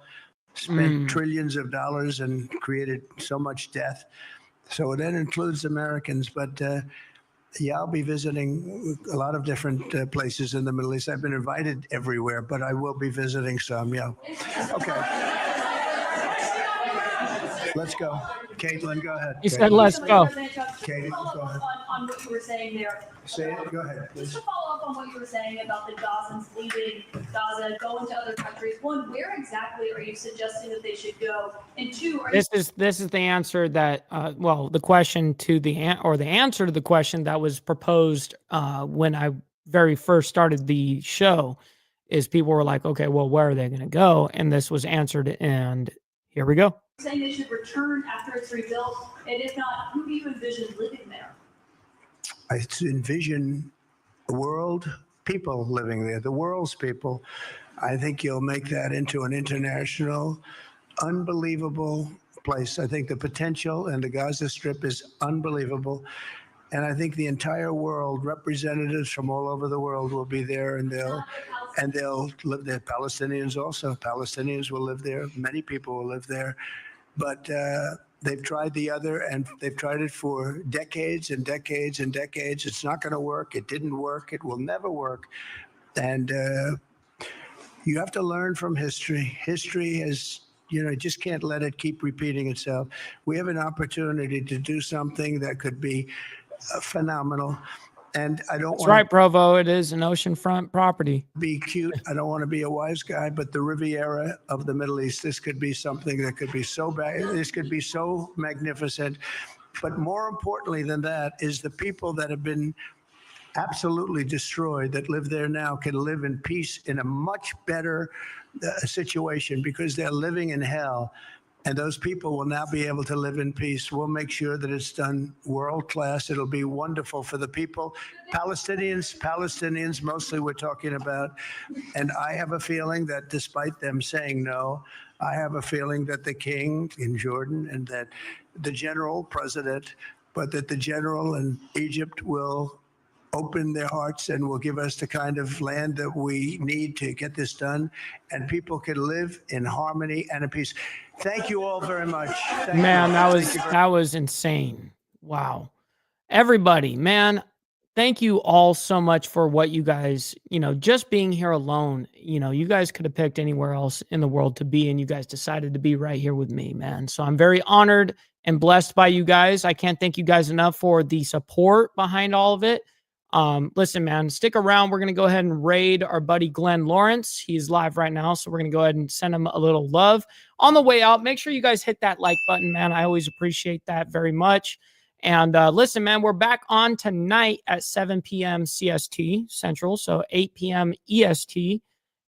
spent trillions of dollars and created so much death. So that includes Americans. But yeah, I'll be visiting a lot of different places in the Middle East. I've been invited everywhere, but I will be visiting some, yeah. Okay. Let's go. Caitlin, go ahead. He said, let's go. Katie, go ahead. On what you were saying there. Say it. Go ahead, Just please. to follow up on what you were saying about the Gazans leaving Gaza, going to other countries. One, where exactly are you suggesting that they should go? And two, are This is the answer that well, the question to the answer to the question that was proposed when I very first started the show is people were like, okay, well, where are they going to go? And this was answered, and here we go. saying they should return after it's rebuilt? And if not, who do you envision living there? I envision the world, people living there, the world's people. I think you'll make that into an international, unbelievable place. I think the potential in the Gaza Strip is unbelievable. And I think the entire world, representatives from all over the world will be there, and they'll live there. Palestinians also. Palestinians will live there. Many people will live there. But they've tried the other, and they've tried it for decades and decades and decades. It's not going to work. It didn't work. It will never work. And you have to learn from history. History has, you just can't let it keep repeating itself. We have an opportunity to do something that could be phenomenal. And I don't That's want right, Provo. It is an oceanfront property. be cute. I don't want to be a wise guy, but the Riviera of the Middle East, this could be something that could be so bad. This could be so magnificent. But more importantly than that is the people that have been absolutely destroyed that live there now can live in peace in a much better situation because they're living in hell. And those people will now be able to live in peace. We'll make sure that it's done world class. It'll be wonderful for the people. Palestinians mostly we're talking about. And I have a feeling that despite them saying no, I have a feeling that the king in Jordan and that the general president, but that the general in Egypt will open their hearts and will give us the kind of land that we need to get this done, and people can live in harmony and in peace. Thank you all very much. Man, that was insane. Wow. Everybody, man, thank you all so much for what you guys, just being here alone. You guys could have picked anywhere else in the world to be, and you guys decided to be right here with me, man. So I'm very honored and blessed by you guys. I can't thank you guys enough for the support behind all of it. Listen, man, stick around. We're going to go ahead and raid our buddy Glenn Lawrence. He's live right now, so we're going to go ahead and send him a little love. On the way out, make sure you guys hit that like button, man. I always appreciate that very much. And listen, man, we're back on tonight at 7 p.m. CST Central, so 8 p.m. EST.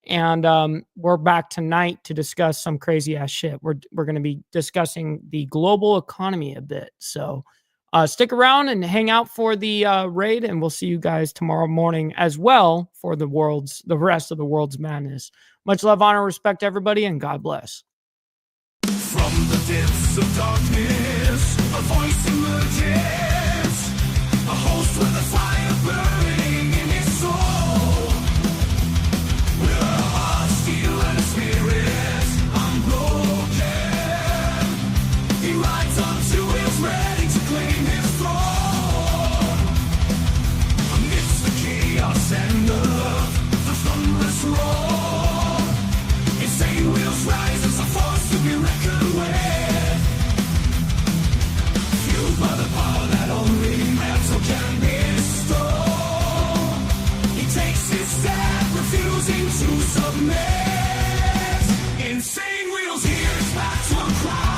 And we're back tonight to discuss some crazy-ass shit. We're going to be discussing the global economy a bit, so Stick around and hang out for the raid, and we'll see you guys tomorrow morning as well for the rest of the world's madness. Much love, honor, respect, everybody, and God bless. From the depths of darkness, a voice emerges, a host with a fire burning in his soul. With a heart steel and a spirit unbroken, he rides onto his ready to claim his throne. Amidst the chaos and the thunderous roar, insane wheels rise as a force to be reckoned with. Fueled by the power that only metal can bestow, he takes his stand, refusing to submit. Insane wheels hears back to a cry.